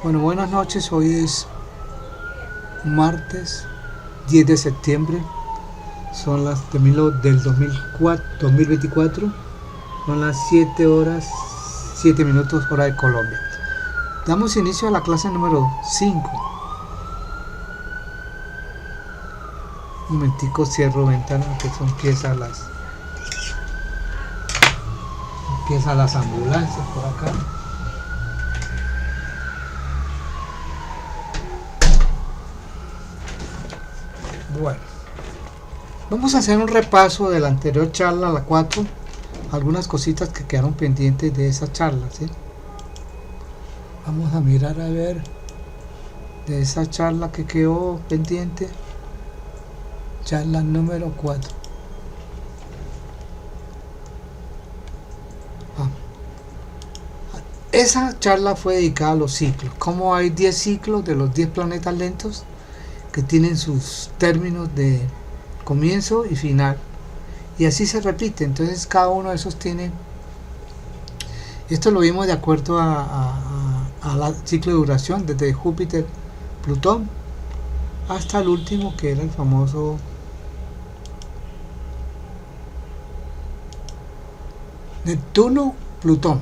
Bueno, buenas noches. Hoy es martes 10 de septiembre. Son las del 2024. Son las 7 horas 7 minutos hora de Colombia. Damos inicio a la clase número 5. Un momentico, cierro ventana que son empiezan las ambulancias por acá. Bueno, vamos a hacer un repaso de la anterior charla, la 4, algunas cositas que quedaron pendientes de esa charla, ¿sí? Vamos a mirar a ver de esa charla que quedó pendiente, charla número 4. Esa charla fue dedicada a los ciclos, como hay 10 ciclos de los 10 planetas lentos que tienen sus términos de comienzo y final, y así se repite. Entonces cada uno de esos tiene, esto lo vimos de acuerdo a la ciclo de duración, desde Júpiter, Plutón, hasta el último, que era el famoso Neptuno, Plutón.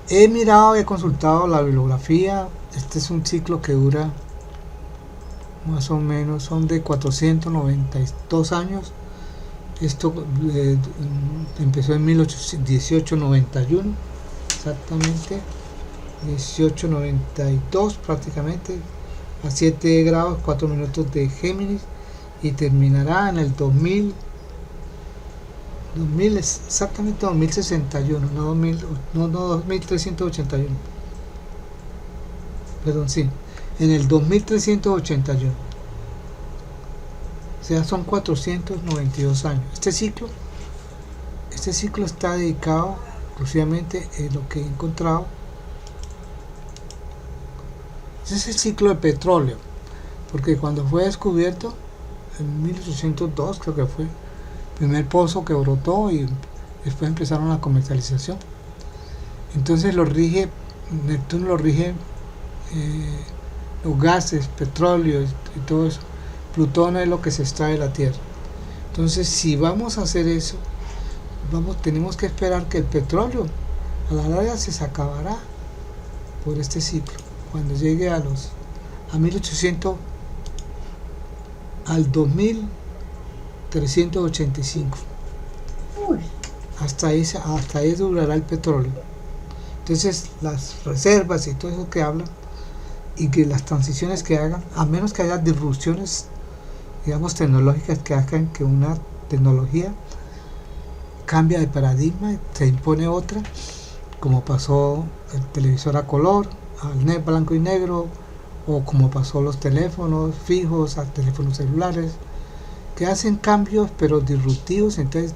He mirado, he consultado la bibliografía. Este es un ciclo que dura más o menos, son de 492 años. Esto empezó en 1891, exactamente 1892, prácticamente a 7 grados 4 minutos de Géminis, y terminará en el 2000, exactamente 2061, no 2381, perdón, sí, en el 2381. O sea, son 492 años. Este ciclo está dedicado exclusivamente, en lo que he encontrado, es el ciclo de petróleo, porque cuando fue descubierto en 1802, creo que fue el primer pozo que brotó, y después empezaron la comercialización. Entonces Neptuno lo rige los gases, petróleo y todo eso. Plutón es lo que se extrae de la Tierra. Entonces, si vamos a hacer eso, tenemos que esperar que el petróleo a la larga se acabará por este ciclo. Cuando llegue a 1800, al 2385, hasta ahí durará el petróleo. Entonces, las reservas y todo eso que hablan, y que las transiciones que hagan, a menos que haya disrupciones, digamos, tecnológicas, que hagan que una tecnología cambia de paradigma y se impone otra, como pasó el televisor a color al blanco y negro, o como pasó los teléfonos fijos a teléfonos celulares, que hacen cambios pero disruptivos. Entonces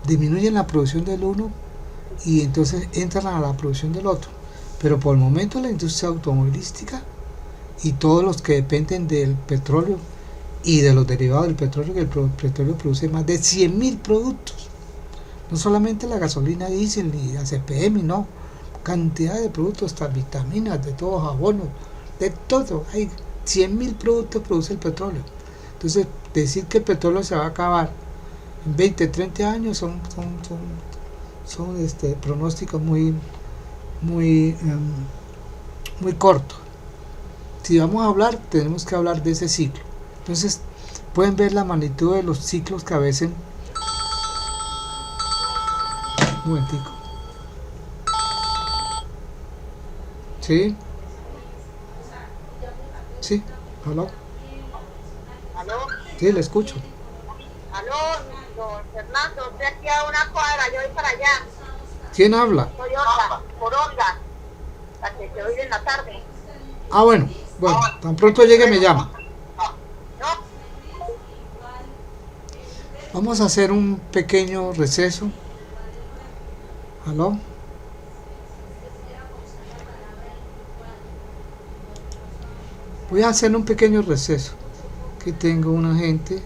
disminuyen la producción del uno y entonces entran a la producción del otro. Pero por el momento la industria automovilística y todos los que dependen del petróleo y de los derivados del petróleo, que el petróleo produce más de 100.000 productos, no solamente la gasolina diésel ni la CPM, no, cantidad de productos, hasta vitaminas, de todo, jabones, de todo, hay 100.000 productos produce el petróleo. Entonces decir que el petróleo se va a acabar en 20, 30 años son pronósticos muy cortos. Si vamos a hablar, tenemos que hablar de ese ciclo. Entonces pueden ver la magnitud de los ciclos que a veces. Un momentico. Sí. Sí. ¿Aló? ¿Aló? Sí, le escucho. ¿Aló, don Fernando? Estoy aquí a una cuadra, yo voy para allá. ¿Quién habla? Soy Olga, por Olga, la que te oí en la tarde. Ah, bueno, tan pronto llegue me llama. ¿No? Vamos a hacer un pequeño receso. ¿Aló? Voy a hacer un pequeño receso. Aquí tengo una gente.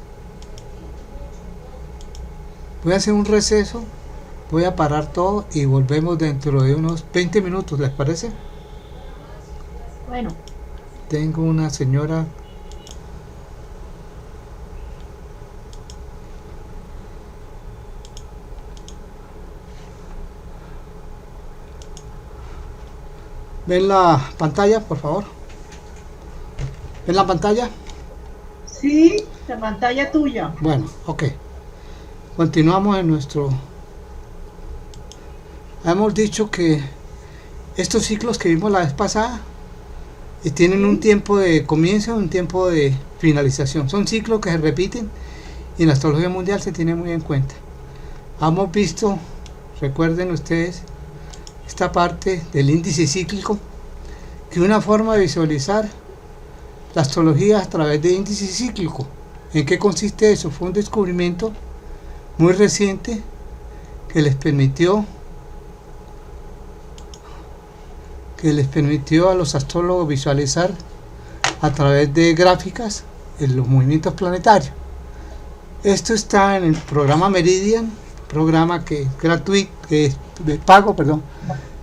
Voy a hacer un receso. Voy a parar todo y volvemos dentro de unos 20 minutos, ¿les parece? Bueno, Tengo una señora. ¿Ven la pantalla, por favor? ¿Ven la pantalla? sí, la pantalla tuya. Bueno, ok. Continuamos en nuestro... Hemos dicho que estos ciclos que vimos la vez pasada tienen un tiempo de comienzo y un tiempo de finalización. Son ciclos que se repiten y en la astrología mundial se tiene muy en cuenta. Hemos visto, recuerden ustedes, esta parte del índice cíclico, que una forma de visualizar la astrología a través de índice cíclico. ¿En qué consiste eso? Fue un descubrimiento muy reciente que les permitió a los astrólogos visualizar a través de gráficas en los movimientos planetarios. Esto está en el programa Meridian, programa que es gratuito, que es de pago, perdón,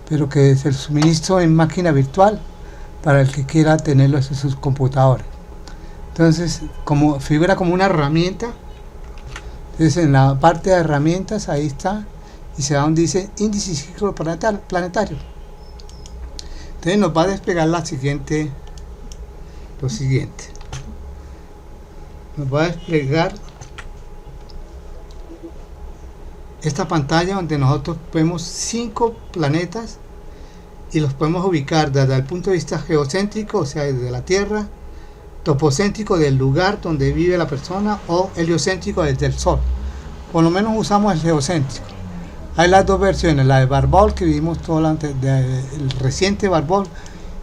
pero que es el suministro en máquina virtual para el que quiera tenerlo en sus computadores. Entonces, como figura como una herramienta, entonces en la parte de herramientas ahí está, y se va donde dice índice ciclo planetario. Entonces nos va a desplegar lo siguiente. Nos va a desplegar esta pantalla donde nosotros vemos 5 planetas y los podemos ubicar desde el punto de vista geocéntrico, o sea, desde la Tierra, topocéntrico del lugar donde vive la persona, o heliocéntrico desde el Sol. Por lo menos usamos el geocéntrico. Hay las dos versiones, la de Barbol que vimos todo el reciente Barbol.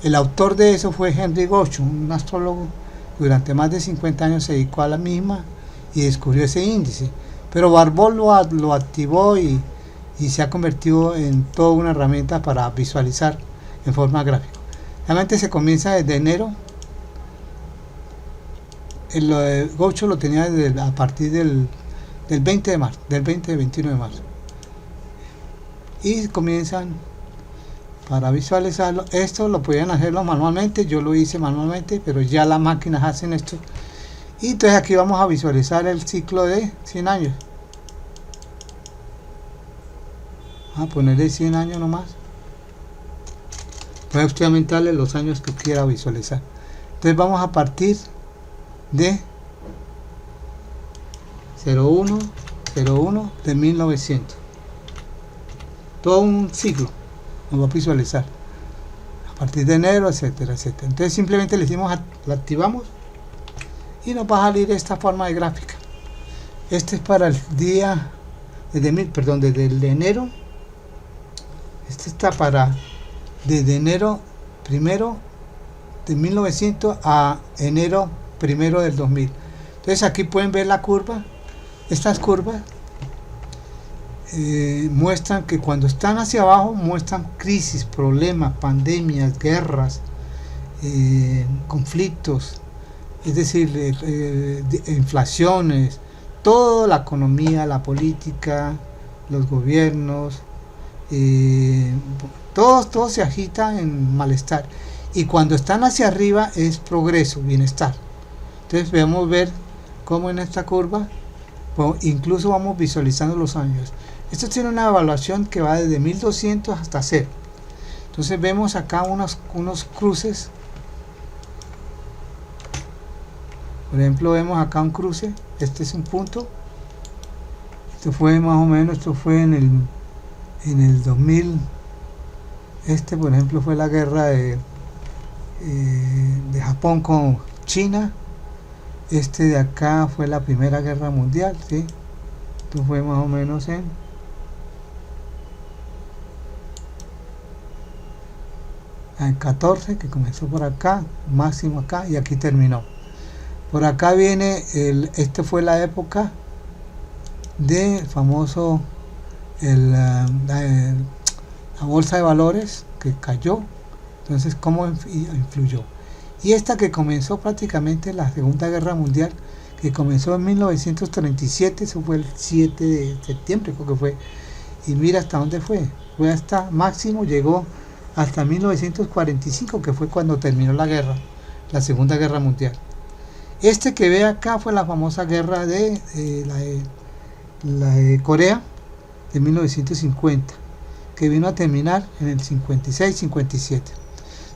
El autor de eso fue Henry Goshu, un astrólogo que durante más de 50 años se dedicó a la misma y descubrió ese índice. Pero Barbol lo activó y se ha convertido en toda una herramienta para visualizar en forma gráfica. Realmente se comienza desde enero. Lo de Goshu lo tenía a partir del 20 de marzo, del 21 de marzo. Y comienzan para visualizarlo. Esto lo podían hacerlo manualmente, yo lo hice manualmente, pero ya las máquinas hacen esto. Y entonces aquí vamos a visualizar el ciclo de 100 años. Vamos a ponerle 100 años nomás. Voy a usted aumentarle los años que quiera visualizar. Entonces vamos a partir de 01 de 1900. Todo un ciclo nos va a visualizar a partir de enero, etcétera, etcétera. Entonces simplemente le decimos, la activamos y nos va a salir esta forma de gráfica. Este es para el día desde el de enero. Este está para desde enero 1 de 1900 a enero 1 del 2000. Entonces aquí pueden ver la curva. Estas curvas muestran que cuando están hacia abajo muestran crisis, problemas, pandemias, guerras, conflictos, es decir, inflaciones, toda la economía, la política, los gobiernos, todo se agita en malestar. Y cuando están hacia arriba es progreso, bienestar. Entonces podemos ver cómo en esta curva incluso vamos visualizando los años. Esto tiene una evaluación que va desde 1200 hasta 0. Entonces vemos acá unos cruces. Por ejemplo, vemos acá un cruce. Este es un punto. Esto fue más o menos, en el 2000. Este, por ejemplo, fue la guerra de Japón con China. Este de acá fue la Primera Guerra Mundial, ¿sí? Esto fue más o menos en el 14, que comenzó por acá, máximo acá, y aquí terminó. Por acá viene este fue la época del famoso la bolsa de valores que cayó. Entonces, ¿cómo influyó? Y esta que comenzó prácticamente la Segunda Guerra Mundial, que comenzó en 1937, eso fue el 7 de septiembre, creo que fue. Y mira hasta dónde fue. Fue hasta máximo, llegó hasta 1945, que fue cuando terminó la guerra, la Segunda Guerra Mundial. Este que ve acá fue la famosa guerra de la de Corea de 1950, que vino a terminar en el 56-57.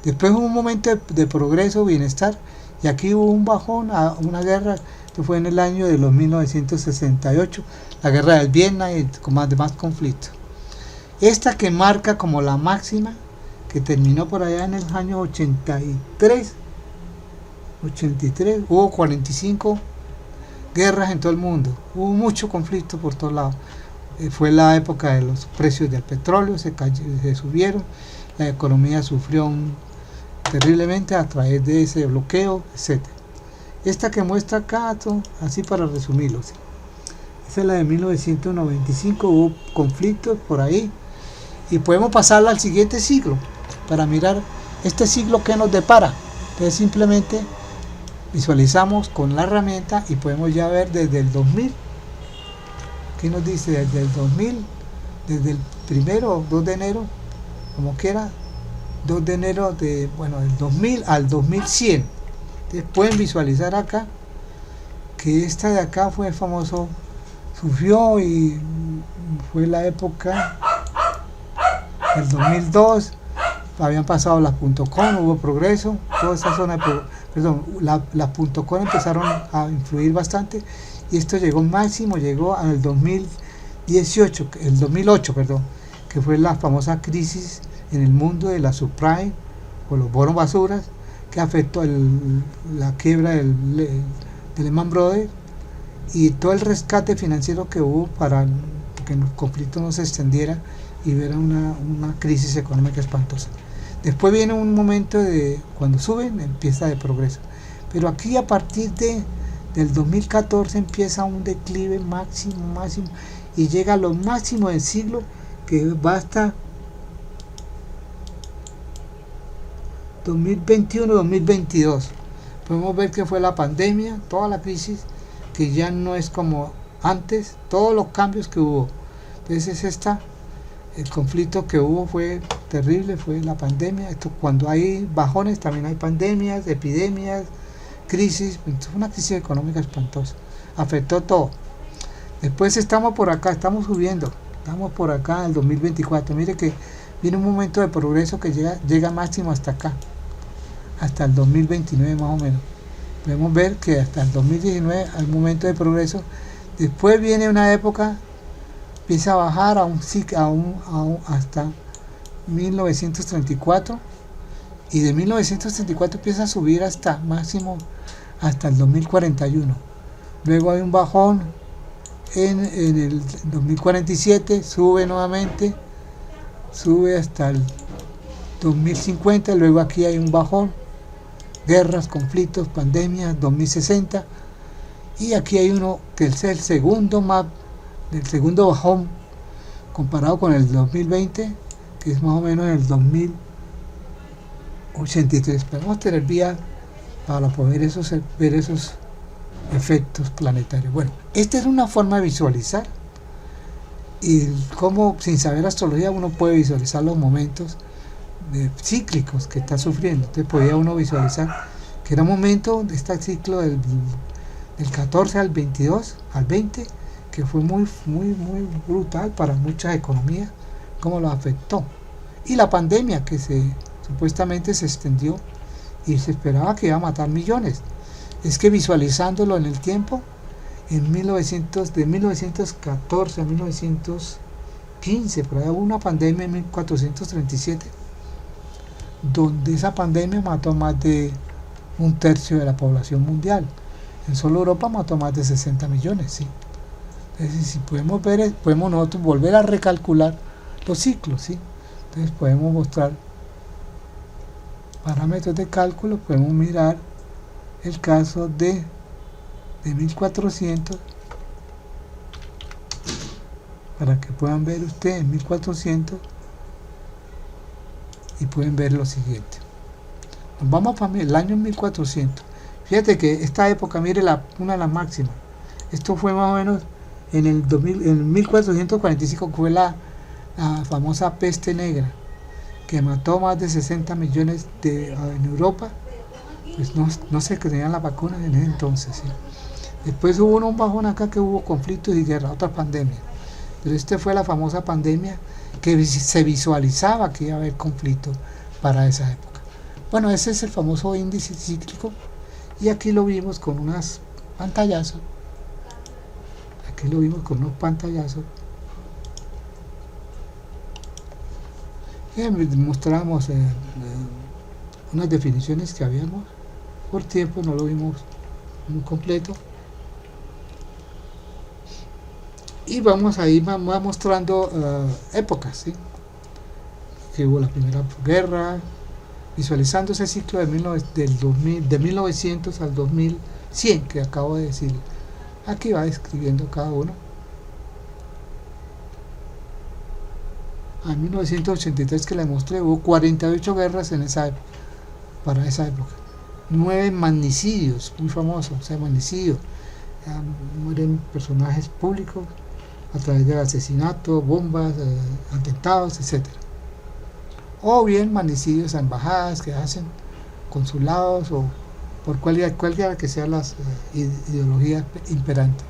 Después hubo un momento de progreso, bienestar, y aquí hubo un bajón a una guerra que fue en el año de los 1968, la guerra del Vietnam y con más demás conflictos. Esta que marca como la máxima, que terminó por allá en el año 83, hubo 45 guerras en todo el mundo, hubo mucho conflicto por todos lados. Fue la época de los precios del petróleo, se subieron, la economía sufrió terriblemente a través de ese bloqueo, etc. Esta que muestra acá, así para resumirlo, ¿sí? Esa es la de 1995, hubo conflictos por ahí, y podemos pasarla al siguiente siglo, para mirar este siglo que nos depara. Entonces simplemente visualizamos con la herramienta y podemos ya ver desde el 2000. ¿Qué nos dice? Desde el 2000, desde el 2 de enero, como quiera, 2 de enero del 2000 al 2100. Entonces pueden visualizar acá que esta de acá fue el famoso, sufrió, y fue la época del 2002. Habían pasado las .com, hubo progreso, toda esa zona las .com empezaron a influir bastante, y esto llegó máximo, llegó al 2008, que fue la famosa crisis en el mundo de la subprime o los bonos basuras, que afectó la quiebra del Lehman Brothers y todo el rescate financiero que hubo para que el conflicto no se extendiera y hubiera una crisis económica espantosa. Después viene un momento de cuando suben, empieza de progreso, pero aquí a partir del 2014 empieza un declive máximo, y llega a lo máximo del siglo, que va hasta 2021-2022. Podemos ver que fue la pandemia, toda la crisis, que ya no es como antes, todos los cambios que hubo. Entonces el conflicto que hubo fue terrible, fue la pandemia. Esto, cuando hay bajones también hay pandemias, epidemias, crisis. Fue una crisis económica espantosa, afectó todo. Después estamos por acá, estamos subiendo, estamos por acá al 2024. Mire que viene un momento de progreso que llega máximo hasta acá, hasta el 2029 más o menos. Podemos ver que hasta el 2019 hay un momento de progreso. Después viene una época, empieza a bajar hasta 1934, y de 1934 empieza a subir hasta máximo hasta el 2041. Luego hay un bajón en el 2047, sube nuevamente, sube hasta el 2050. Luego aquí hay un bajón, guerras, conflictos, pandemias, 2060, y aquí hay uno que es el segundo bajón comparado con el 2020, que es más o menos el 2083. Podemos tener vía para poder ver esos efectos planetarios. Bueno, esta es una forma de visualizar, y como sin saber astrología uno puede visualizar los momentos cíclicos que está sufriendo. Entonces podía uno visualizar que era un momento de este ciclo del 14 al 22, al 20, que fue muy brutal para muchas economías, cómo lo afectó. Y la pandemia que supuestamente se extendió y se esperaba que iba a matar millones. Es que visualizándolo en el tiempo, de 1914 a 1915, por ahí hubo una pandemia en 1437, donde esa pandemia mató más de un tercio de la población mundial. En solo Europa mató más de 60 millones, ¿sí? Entonces, si podemos nosotros volver a recalcular los ciclos, ¿sí? Entonces podemos mostrar parámetros de cálculo, podemos mirar el caso de 1400, para que puedan ver ustedes en 1400, y pueden ver lo siguiente. Nos vamos para el año 1400. Fíjate que esta época, mire una de las máximas. Esto fue más o menos en el 1445, que fue la famosa peste negra, que mató más de 60 millones en Europa, pues no se creían las vacunas en ese entonces, ¿sí? Después hubo un bajón acá que hubo conflictos y guerra, otra pandemia. Pero esta fue la famosa pandemia que se visualizaba que iba a haber conflicto para esa época. Bueno, ese es el famoso índice cíclico y aquí lo vimos con unas pantallazos. Aquí lo vimos con unos pantallazos. Y mostramos unas definiciones que habíamos. Por tiempo no lo vimos muy completo. Y vamos mostrando épocas, ¿sí? Que hubo la primera guerra, visualizando ese ciclo de 1900 al 2100 que acabo de decir. Aquí va describiendo cada uno. En 1983 que les mostré, hubo 48 guerras en esa época, para esa época. 9 magnicidios, muy famosos, o sea, magnicidios. Mueren personajes públicos a través del asesinato, bombas, atentados, etc. O bien magnicidios a embajadas que hacen, consulados o por cualquiera que sean las ideologías imperantes.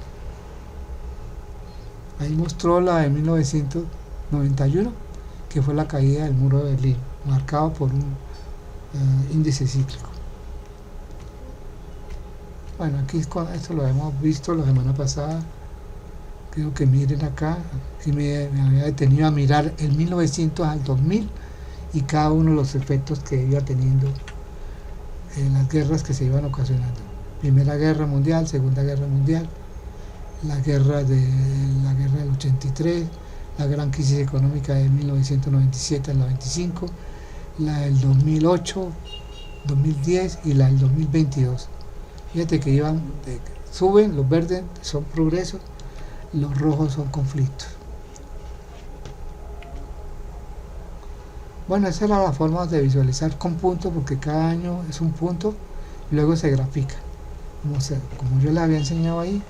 Ahí mostró la de 1991, que fue la caída del muro de Berlín, marcado por un índice cíclico. Bueno, aquí esto lo hemos visto la semana pasada. Creo que miren acá, aquí me había detenido a mirar el 1900 al 2000 y cada uno de los efectos que iba teniendo en las guerras que se iban ocasionando. Primera Guerra Mundial, Segunda Guerra Mundial, la guerra del 83, la gran crisis económica de 1997 al 95, la del 2008, 2010 y la del 2022. Fíjate que suben, los verdes son progresos, los rojos son conflictos. Bueno, esa era la forma de visualizar con puntos, porque cada año es un punto y luego se grafica, como yo les había enseñado ahí,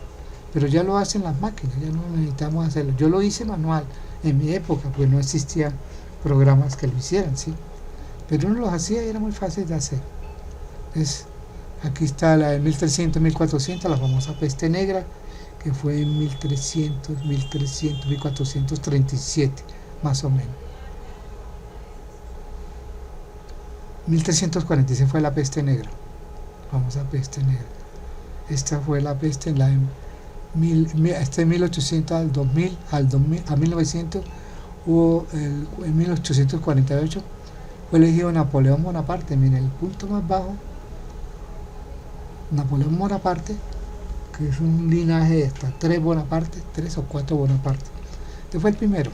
pero ya lo hacen las máquinas, ya no necesitamos hacerlo. Yo lo hice manual en mi época, pues no existían programas que lo hicieran, ¿sí? Pero uno los hacía y era muy fácil de hacer. Aquí está la de 1300, 1400, la famosa peste negra, que fue en 1437, más o menos. 1346 fue la peste negra, famosa peste negra. Esta fue la peste en la de 1800 al 2000, a 1900 hubo en 1848 fue elegido Napoleón Bonaparte. Miren, el punto más bajo, Napoleón Bonaparte, que es un linaje de hasta 3 o 4 Bonaparte. Este fue el primero.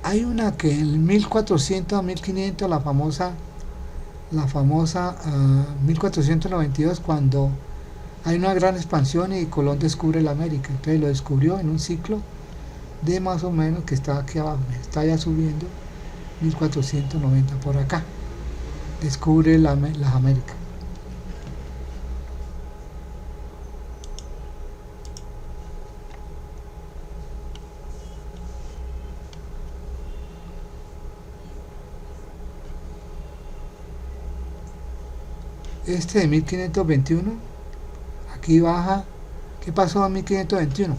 Hay una que en 1400 a 1500, la famosa 1492, cuando hay una gran expansión y Colón descubre la América. Entonces lo descubrió en un ciclo de más o menos, que está aquí abajo, está ya subiendo, 1490 por acá, descubre las Américas. Este de 1521, aquí baja. ¿Qué pasó en 1521?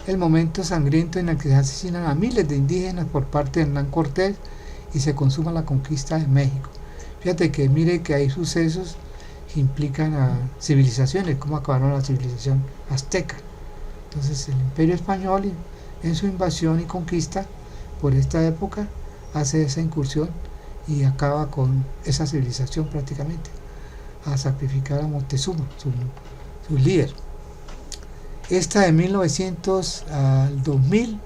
El momento sangriento en el que se asesinan a miles de indígenas por parte de Hernán Cortés y se consuma la conquista de México. Fíjate que mire que hay sucesos que implican a civilizaciones, como acabaron la civilización azteca. Entonces el Imperio Español, en su invasión y conquista por esta época, hace esa incursión y acaba con esa civilización prácticamente, a sacrificar a Moctezuma, su líder. Esta de 1900 al 2000,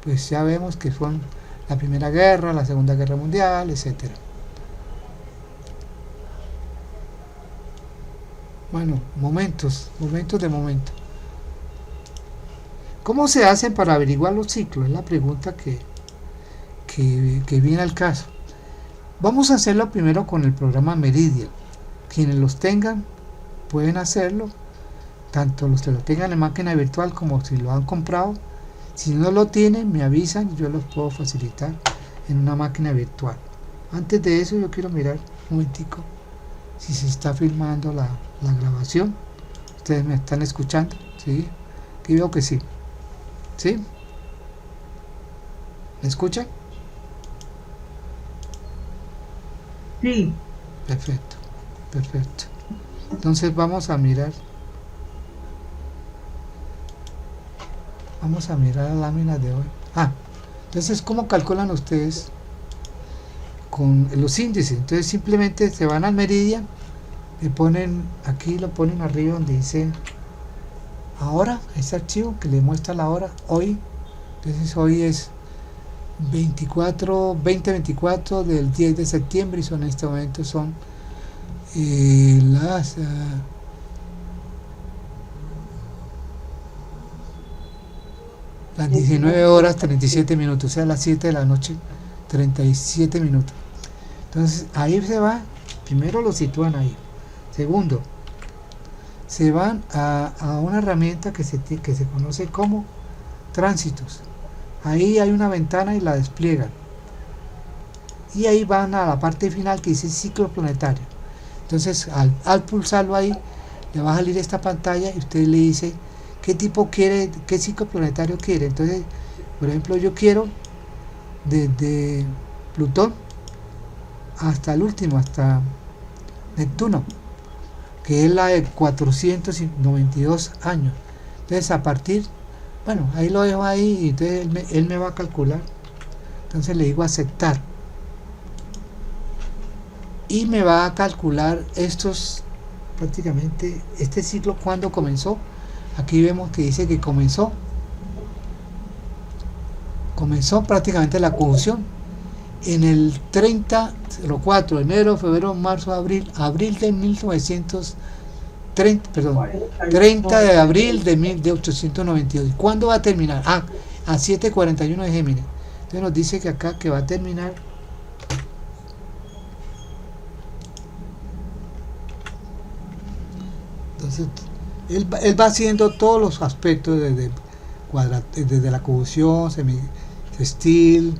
pues ya vemos que son la Primera Guerra, la Segunda Guerra Mundial, etc. Bueno, momentos de momento. ¿Cómo se hacen para averiguar los ciclos? Es la pregunta que viene al caso. Vamos a hacerlo primero con el programa Meridian. quienes los tengan pueden hacerlo, tanto los que lo tengan en máquina virtual como si lo han comprado. Si no lo tienen, me avisan y yo los puedo facilitar en una máquina virtual. Antes de eso yo quiero mirar un momentico si se está filmando la grabación. Ustedes me están escuchando, ¿sí? Aquí veo que sí. ¿Sí? ¿Me escuchan? Sí. Perfecto, perfecto. Entonces vamos a mirar la lámina de hoy. Entonces, ¿cómo calculan ustedes con los índices? Entonces simplemente se van al meridian, le ponen aquí, lo ponen arriba donde dice ahora, ese archivo que le muestra la hora, hoy. Entonces hoy es 2024 del 10 de septiembre y en este momento son las 19 horas 37 minutos, o sea, las 7 de la noche 37 minutos. Entonces ahí se va, primero lo sitúan ahí. Segundo, se van a una herramienta que se conoce como tránsitos. Ahí hay una ventana y la despliegan. Y ahí van a la parte final que dice ciclo planetario. Entonces al pulsarlo ahí, le va a salir esta pantalla y usted le dice qué tipo quiere, qué ciclo planetario quiere. Entonces, por ejemplo, yo quiero desde Plutón hasta el último, hasta Neptuno, que es la de 492 años. Entonces a partir, bueno, ahí lo dejo ahí y entonces él me va a calcular. Entonces le digo aceptar y me va a calcular prácticamente este ciclo cuando comenzó. Aquí vemos que dice que comenzó prácticamente la conjunción en el 30/04, enero, febrero, marzo, abril de 30 de abril de 1892. ¿Cuándo va a terminar? A 7:41 de Géminis. Entonces nos dice que acá que va a terminar entonces él va haciendo todos los aspectos desde la conjunción, sextil,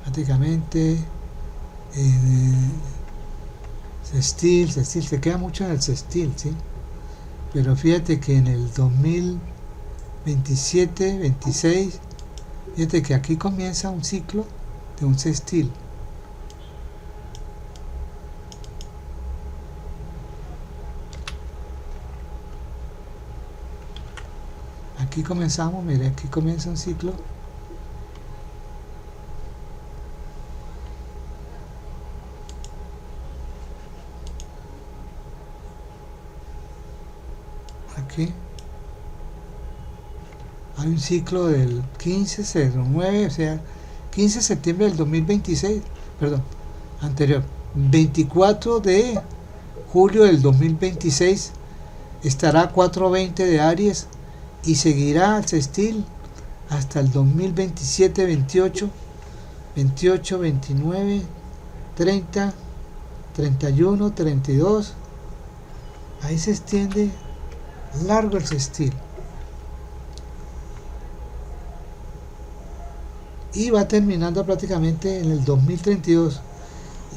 prácticamente sextil, se queda mucho en el sextil, ¿sí? Pero fíjate que en el 2027, 26, fíjate que aquí comienza un ciclo de un sextil. Aquí comenzamos, mire, aquí comienza un ciclo. Aquí hay un ciclo del 15/09, o sea, 15 de septiembre del 2026, perdón, anterior, 24 de julio del 2026 estará 4:20 de Aries y seguirá al sextil hasta el 2027, 28, 29, 30, 31, 32. Ahí se extiende largo el sextil y va terminando prácticamente en el 2032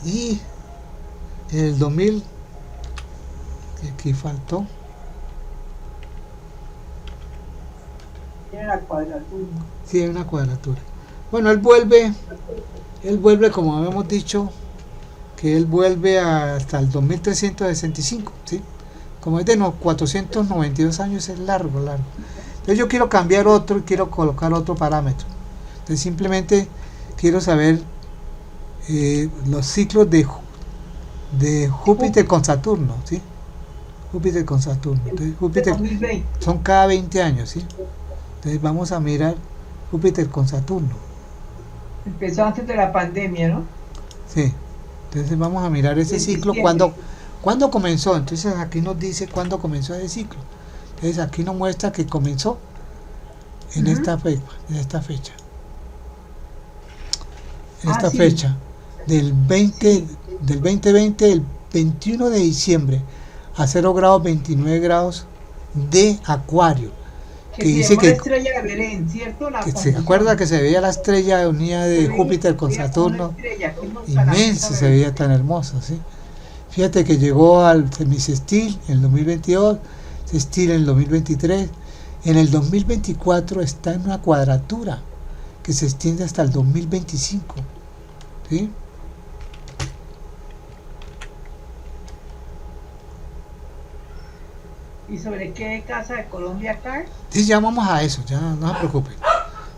y en el 2000, que aquí faltó, Tiene la cuadratura. sí, hay una cuadratura. Bueno, él vuelve como habíamos dicho, que él vuelve hasta el 2365, ¿sí? Como es de 492 años, es largo. Entonces yo quiero cambiar otro y quiero colocar otro parámetro. Entonces simplemente quiero saber los ciclos de Júpiter con Saturno, ¿sí? Júpiter con Saturno. Entonces Júpiter 2020. son cada 20 años, ¿sí? Entonces vamos a mirar Júpiter con Saturno. Empezó antes de la pandemia, ¿no? Sí. Entonces vamos a mirar ese ciclo cuando comenzó. Entonces aquí nos dice cuándo comenzó ese ciclo. Entonces aquí nos muestra que comenzó en esta fecha. En esta Sí. fecha del 20 del 2020, el 21 de diciembre, a 0 grados 29 grados de Acuario. Que Que se dice llamó la que, estrella de Belén, ¿cierto? La que se confusión. acuerda que se veía la estrella unida de Se veía- Júpiter con se veía como una Saturno, estrella, que nunca la inmenso, vimos se ver. veía tan hermoso, ¿sí? Fíjate que llegó al semisextil en el 2022, sextil en el 2023, en el 2024 está en una cuadratura que se extiende hasta el 2025, ¿sí? ¿Y sobre qué casa de Colombia cae? Sí, ya vamos a eso, ya no se preocupen.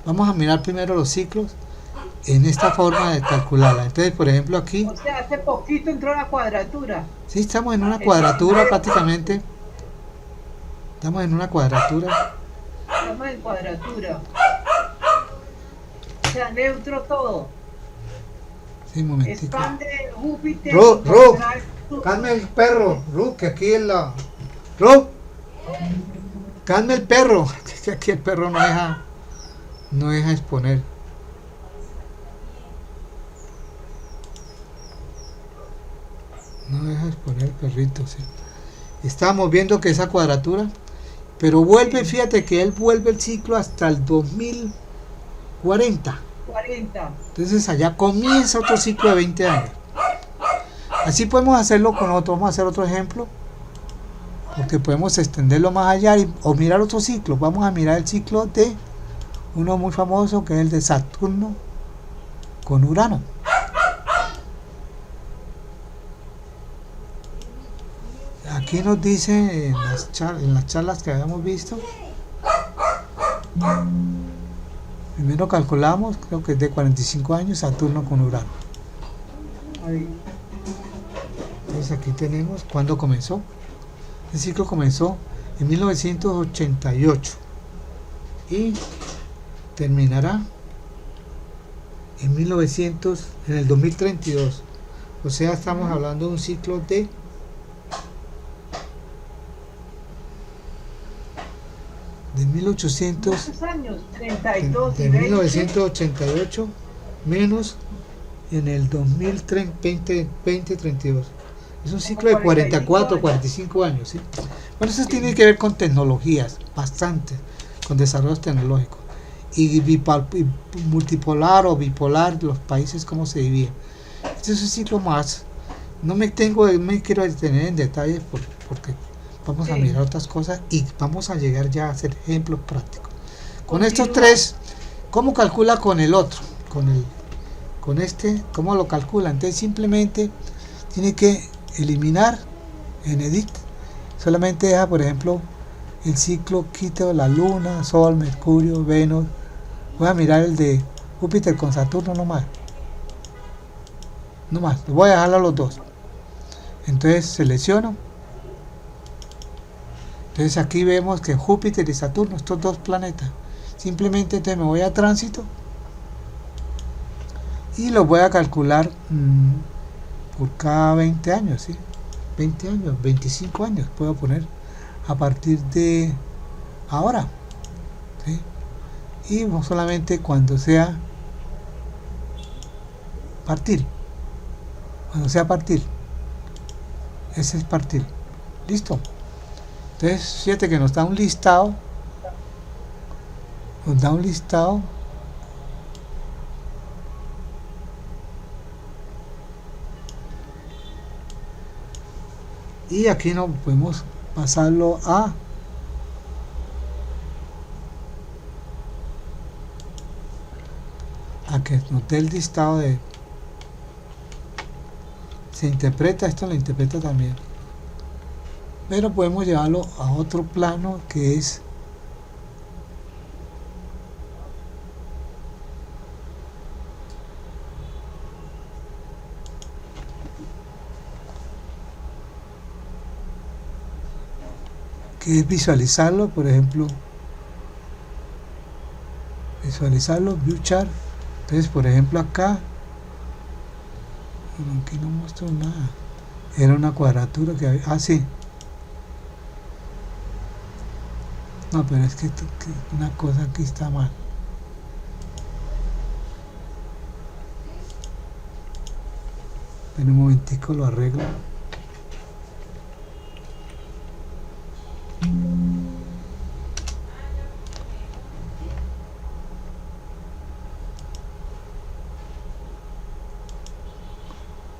Vamos a mirar primero los ciclos en esta forma de calcularla. Entonces, por ejemplo, aquí, O sea, hace poquito entró la cuadratura. sí estamos en una cuadratura prácticamente. Estamos en una cuadratura. Estamos en cuadratura. O sea, neutro todo. Sí, un momentico. Expande Júpiter. Ru, trae su- calme el perro, Ru, que aquí en la... Ru, calme el perro, que aquí el perro no deja exponer. No deja exponer el perrito, sí. Estamos viendo que esa cuadratura, pero vuelve, fíjate que él vuelve el ciclo hasta el 2040. 40. Entonces allá comienza otro ciclo de 20 años. Así podemos hacerlo con otro. Vamos a hacer otro ejemplo, porque podemos extenderlo más allá o mirar otro ciclo. Vamos a mirar el ciclo de uno muy famoso, que es el de Saturno con Urano. Aquí nos dice en las charlas que habíamos visto. Primero calculamos, creo que es de 45 años, Saturno con Urano. Ahí. Entonces aquí tenemos cuándo comenzó. El ciclo comenzó en 1988 y terminará en el 2032. O sea, estamos hablando de un ciclo de 1800, ¿Cuántos años? 32 de y 20. 1988 menos en el 2032. Es un ciclo de 44, 45 años, ¿sí? Bueno, eso tiene que ver con tecnologías, bastante, con desarrollos tecnológicos. Y multipolar o bipolar, los países cómo se dividen. Este es un ciclo más. No me quiero detener en detalles porque vamos a mirar otras cosas y vamos a llegar ya a hacer ejemplos prácticos. Con estos tres, ¿cómo calcula con el otro? Con este, ¿cómo lo calcula? Entonces simplemente tiene que eliminar en edit. Solamente deja, por ejemplo, el ciclo, quito la Luna, Sol, Mercurio, Venus. Voy a mirar el de Júpiter con Saturno nomás. Voy a dejarlo a los dos. Entonces selecciono. Entonces aquí vemos que Júpiter y Saturno, estos dos planetas, simplemente entonces me voy a tránsito y los voy a calcular por cada 20 años, ¿sí? 20 años, 25 años puedo poner a partir de ahora, ¿sí? Y no solamente cuando sea partir, ese es partir, listo. Entonces, fíjate que nos da un listado. Y aquí no podemos pasarlo a que nos dé el listado de... Se interpreta, esto lo interpreta también. Pero podemos llevarlo a otro plano que es visualizarlo, por ejemplo, view chart. Entonces, por ejemplo, acá aquí no muestro nada, era una cuadratura que había, sí. No, pero es que una cosa aquí está mal. En un momentico lo arreglo.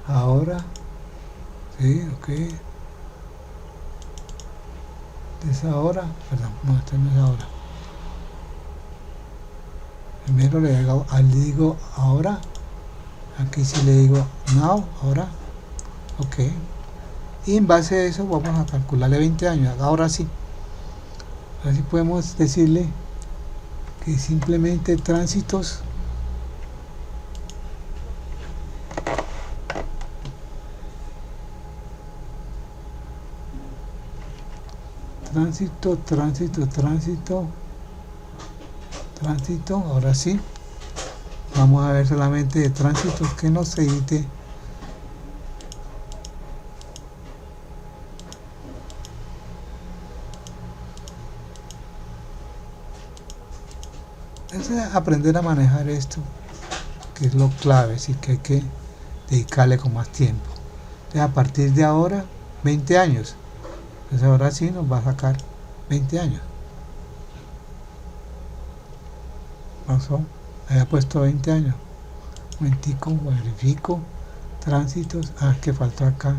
Ahora, sí, ok. Es ahora, perdón, no, esto no es ahora. Primero le digo ahora, aquí sí le digo now, ahora, ok. Y en base a eso vamos a calcularle 20 años, ahora sí. Ahora sí podemos decirle que simplemente tránsitos tránsito, ahora sí. Vamos a ver solamente de tránsitos que nos edite. Es aprender a manejar esto, que es lo clave, así que hay que dedicarle con más tiempo. Entonces, a partir de ahora, 20 años. Entonces ahora sí nos va a sacar 20 años. Pasó, había puesto 20 años. Un momentico, verifico. Tránsitos, que faltó acá.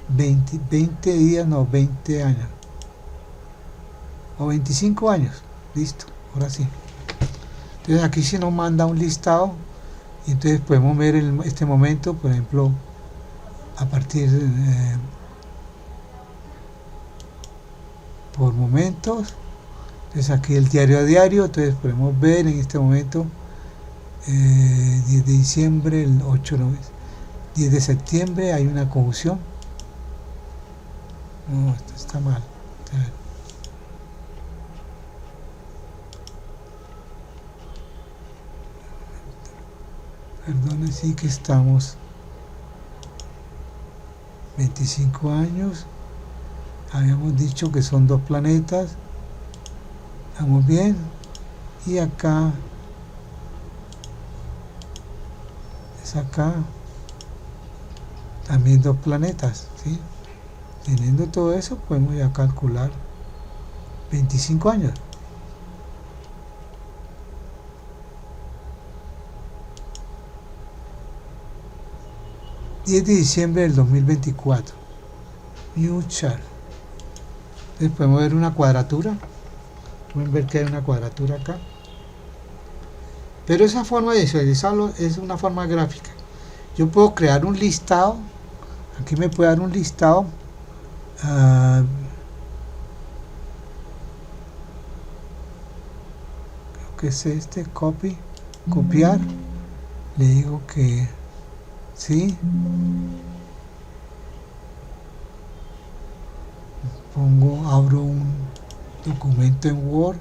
20 días, no, 20 años. O 25 años. Listo, ahora sí. Entonces aquí se nos manda un listado. Y entonces podemos ver este momento, por ejemplo, a partir por momentos. Entonces aquí el diario a diario, entonces podemos ver en este momento 10 de diciembre, el 8 no es, 10 de septiembre hay una confusión. No, esto está mal. Perdone, sí que estamos 25 años. Habíamos dicho que son 2 planetas. Estamos bien. Y acá es acá también 2 planetas, ¿sí? Teniendo todo eso podemos ya calcular 25 años. ...10 de diciembre del 2024... New chart. Entonces podemos ver una cuadratura. Pueden ver que hay una cuadratura acá. Pero esa forma de visualizarlo es una forma gráfica. Yo puedo crear un listado. Aquí me puede dar un listado. Creo que es este, copiar. Le digo que sí. Abro un documento en Word.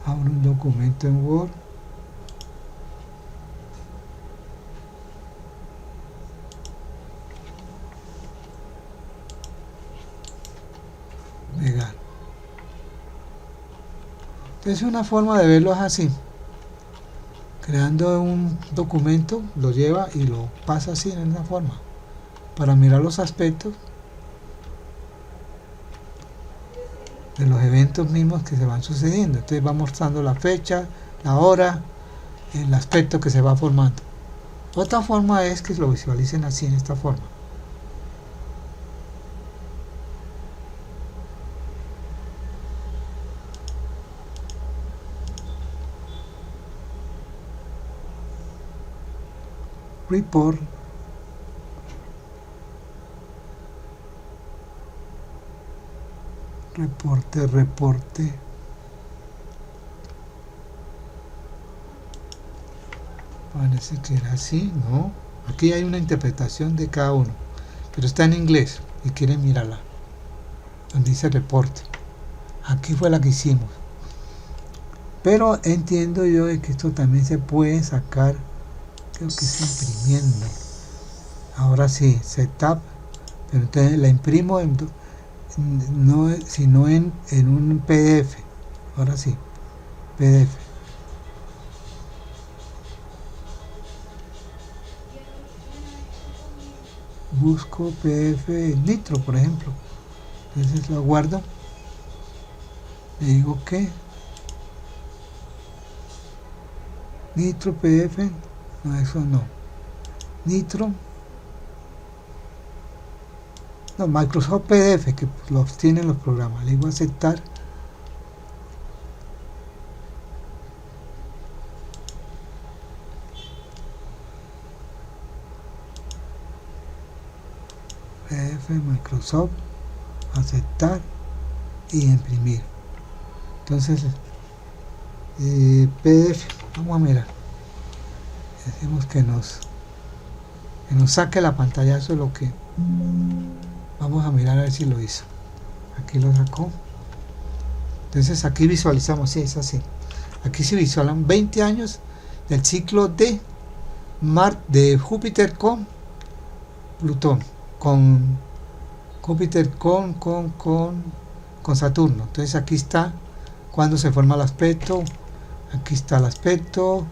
Abro un documento en Word. Pegar. Entonces una forma de verlo es así. Creando un documento, lo lleva y lo pasa así en esa forma. Para mirar los aspectos de los eventos mismos que se van sucediendo. Entonces va mostrando la fecha, la hora, el aspecto que se va formando. Otra forma es que lo visualicen así, en esta forma. Report. Reporte. Parece que era así, ¿no? Aquí hay una interpretación de cada uno, pero está en inglés y quieren mirarla. Donde dice reporte. Aquí fue la que hicimos. Pero entiendo yo de que esto también se puede sacar, creo que es imprimiendo. Ahora sí, setup, pero entonces la imprimo sino en un PDF. Ahora sí, PDF. busco PDF Nitro, por ejemplo. Entonces lo guardo, le digo que Nitro PDF, no, eso no, Nitro, no, Microsoft PDF, que los tienen los programas. Le digo aceptar. PDF Microsoft, aceptar y imprimir. Entonces PDF, vamos a mirar, decimos que nos saque la pantalla. Eso es lo que vamos a mirar, a ver si lo hizo. Aquí lo sacó. Entonces aquí visualizamos, sí, es así. Aquí se visualizan 20 años del ciclo de Júpiter con Plutón, con Júpiter con Saturno. Entonces aquí está cuando se forma el aspecto, aquí está el aspecto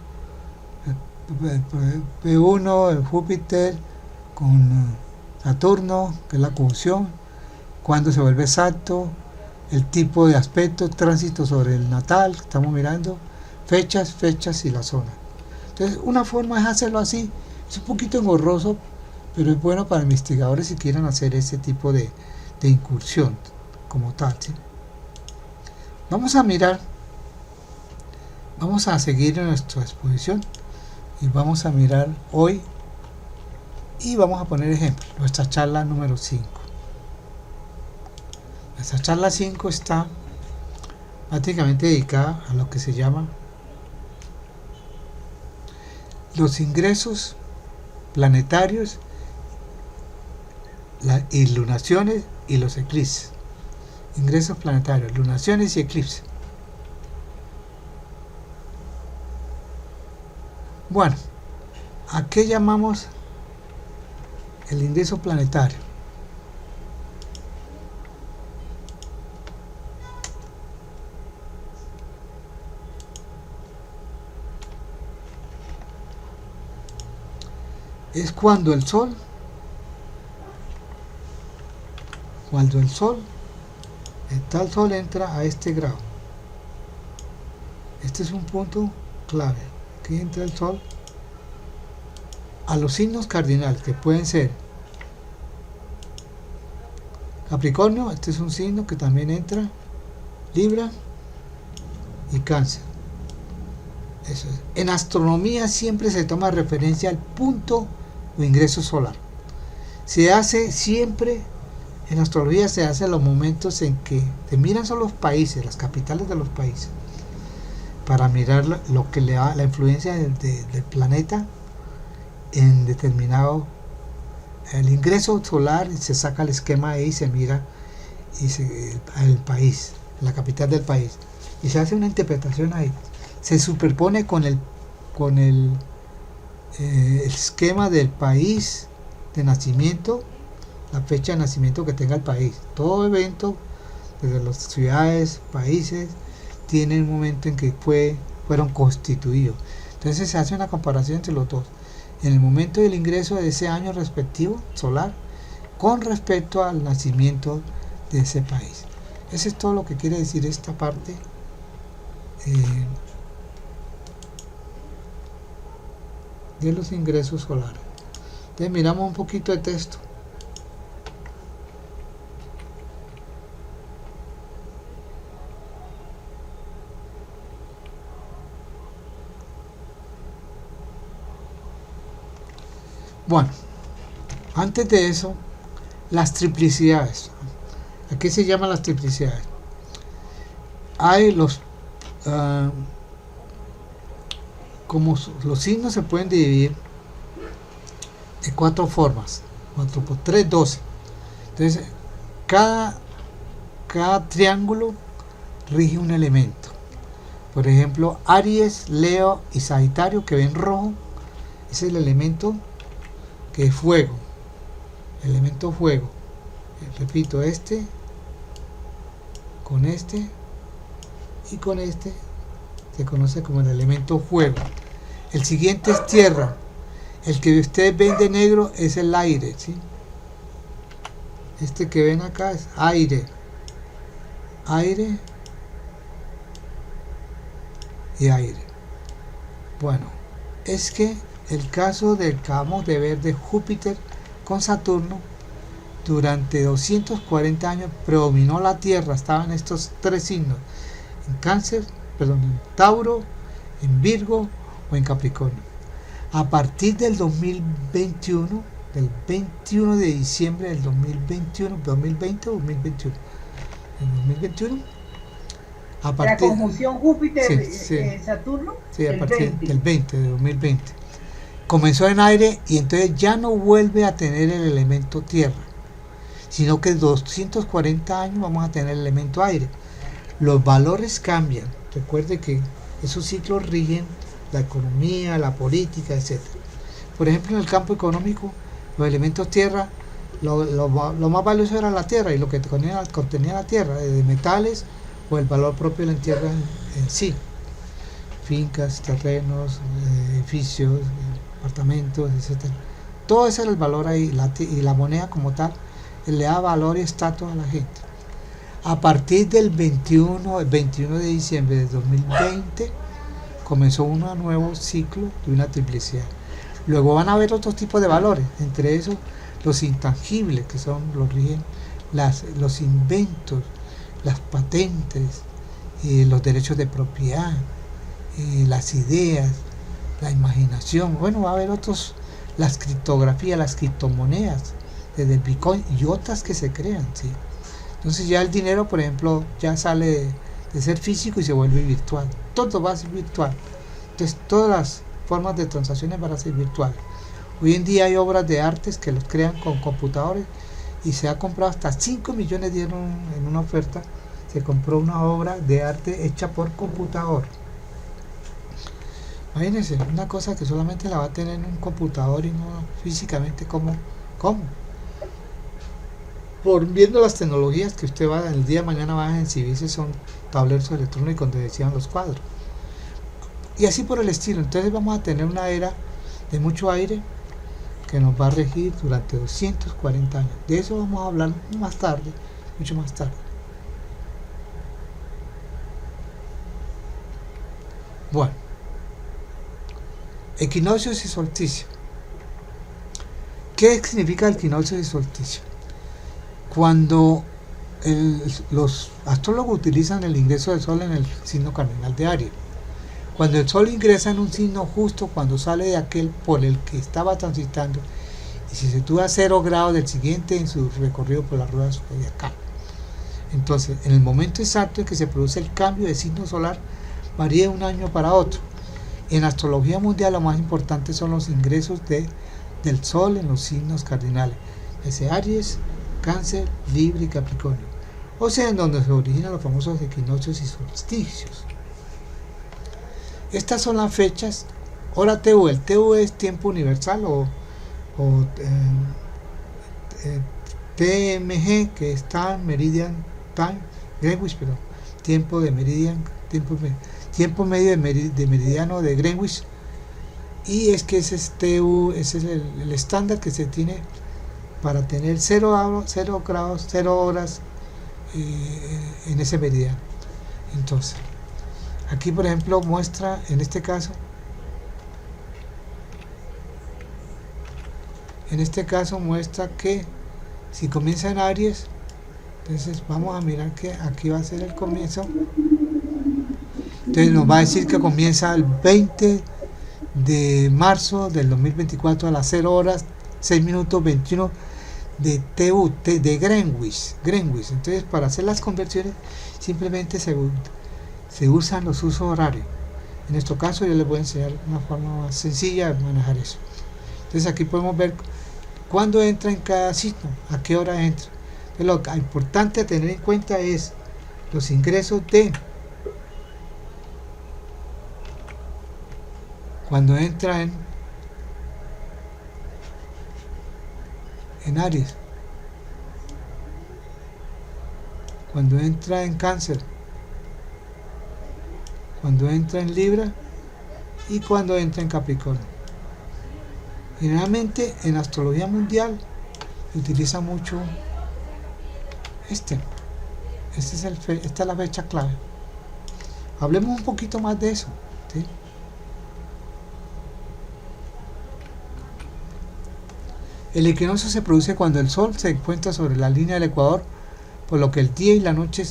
P1, el Júpiter con Saturno, que es la conjunción, cuando se vuelve exacto, el tipo de aspecto, tránsito sobre el natal, estamos mirando, fechas y la zona. Entonces una forma es hacerlo así, es un poquito engorroso, pero es bueno para investigadores si quieren hacer ese tipo de incursión como tal, ¿sí? Vamos a mirar, vamos a seguir en nuestra exposición y vamos a mirar hoy y vamos a poner ejemplo, nuestra charla número 5. Nuestra charla 5 está prácticamente dedicada a lo que se llama los ingresos planetarios, las lunaciones y los eclipses. Ingresos planetarios, lunaciones y eclipses. Bueno, ¿a qué llamamos el ingreso planetario? Es cuando el Sol el Sol entra a este grado. Este es un punto clave. Aquí entra el Sol a los signos cardinales, que pueden ser Capricornio. Este es un signo que también entra, Libra y Cáncer. Eso es. En astronomía siempre se toma referencia al punto o ingreso solar. Se hace siempre, en astrología se hace en los momentos en que se miran son los países, las capitales de los países, para mirar lo que le da la influencia del planeta en determinado, el ingreso solar, y se saca el esquema ahí y se mira el país, la capital del país, y se hace una interpretación ahí. Se superpone con el esquema del país de nacimiento, la fecha de nacimiento que tenga el país. Todo evento, desde las ciudades, países, tiene un momento en que fueron constituidos. Entonces se hace una comparación entre los dos, en el momento del ingreso de ese año respectivo solar con respecto al nacimiento de ese país. Eso es todo lo que quiere decir esta parte de los ingresos solares. Entonces miramos un poquito de texto. Bueno, antes de eso, las triplicidades. ¿A qué se llaman las triplicidades? Hay como los signos se pueden dividir de 4 formas. 4 por 3, 12. Entonces, cada triángulo rige un elemento. Por ejemplo, Aries, Leo y Sagitario, que ven rojo, es el elemento que es fuego. Elemento fuego. Repito, con este y con este se conoce como el elemento fuego. El siguiente es tierra. El que ustedes ven de negro es el aire, ¿sí? Este que ven acá es aire, aire y aire. Bueno, es que el caso del que acabamos de ver de Júpiter con Saturno, durante 240 años predominó la Tierra, estaban estos tres signos, en Cáncer, perdón, en Tauro, en Virgo o en Capricornio. A partir del 2021, del 21 de diciembre del 2021, 2020 o 2021, en 2021, a La partir, conjunción Júpiter sí, Saturno, sí, a el partir 20. del 20 de 2020, comenzó en aire y entonces ya no vuelve a tener el elemento tierra, sino que 240 años vamos a tener el elemento aire. Los valores cambian. Recuerde que esos ciclos rigen la economía, la política, etc. Por ejemplo, en el campo económico, los elementos tierra, lo más valioso era la tierra y lo que contenía la tierra, de metales o el valor propio de la tierra en sí. Fincas, terrenos, edificios, apartamentos, etc. Todo ese era el valor ahí, y la moneda como tal le da valor y estatus a la gente. A partir del 21 de diciembre de 2020 comenzó un nuevo ciclo de una triplicidad. Luego van a haber otros tipos de valores, entre esos los intangibles, que son los rigen los inventos, las patentes, los derechos de propiedad, las ideas, la imaginación. Bueno, va a haber otros, las criptografías, las criptomonedas, desde el Bitcoin y otras que se crean, ¿sí? Entonces ya el dinero, por ejemplo, ya sale de ser físico y se vuelve virtual. Todo va a ser virtual. Entonces todas las formas de transacciones van a ser virtuales. Hoy en día hay obras de artes que los crean con computadores y se ha comprado hasta 5 millones de euros en una oferta. Se compró una obra de arte hecha por computador. Imagínense, una cosa que solamente la va a tener en un computador y no físicamente. ¿Cómo? Por viendo las tecnologías que usted va el día de mañana va a exhibirse, son tableros electrónicos donde decían los cuadros y así por el estilo. Entonces vamos a tener una era de mucho aire que nos va a regir durante 240 años. De eso vamos a hablar más tarde, mucho más tarde. Bueno, equinoccios y solsticio. ¿Qué significa el equinoccio y solsticio? Cuando los astrólogos utilizan el ingreso del sol en el signo cardinal de Aries, cuando el sol ingresa en un signo justo cuando sale de aquel por el que estaba transitando y se sitúa a 0 grados del siguiente en su recorrido por la rueda zodiacal. Entonces, en el momento exacto en que se produce el cambio de signo solar, varía de un año para otro. En astrología mundial lo más importante son los ingresos del sol en los signos cardinales, ese Aries, Cáncer, Libra y Capricornio, o sea, en donde se originan los famosos equinoccios y solsticios. Estas son las fechas. Hora TU, el TU es tiempo universal o TMG, que está Meridian Time, Greenwich, pero tiempo de Meridian, tiempo medio de meridiano de Greenwich, y es que ese es TU, ese es el estándar que se tiene para tener 0 grados, 0 horas en ese meridiano. Entonces, aquí por ejemplo muestra, en este caso muestra que si comienza en Aries, entonces vamos a mirar que aquí va a ser el comienzo. Entonces nos va a decir que comienza el 20 de marzo del 2024 a las 0 horas 6 minutos 21 de TU, de Greenwich. Entonces, para hacer las conversiones simplemente se usan los usos horarios. En nuestro caso yo les voy a enseñar una forma más sencilla de manejar eso. Entonces aquí podemos ver cuándo entra en cada signo, a qué hora entra. Entonces, lo importante a tener en cuenta es los ingresos de cuando entra en Aries, cuando entra en Cáncer, cuando entra en Libra y cuando entra en Capricornio. Generalmente en astrología mundial se utiliza mucho Esta es la fecha clave. Hablemos un poquito más de eso, ¿sí? El equinoccio se produce cuando el Sol se encuentra sobre la línea del ecuador, por lo que el día y la noche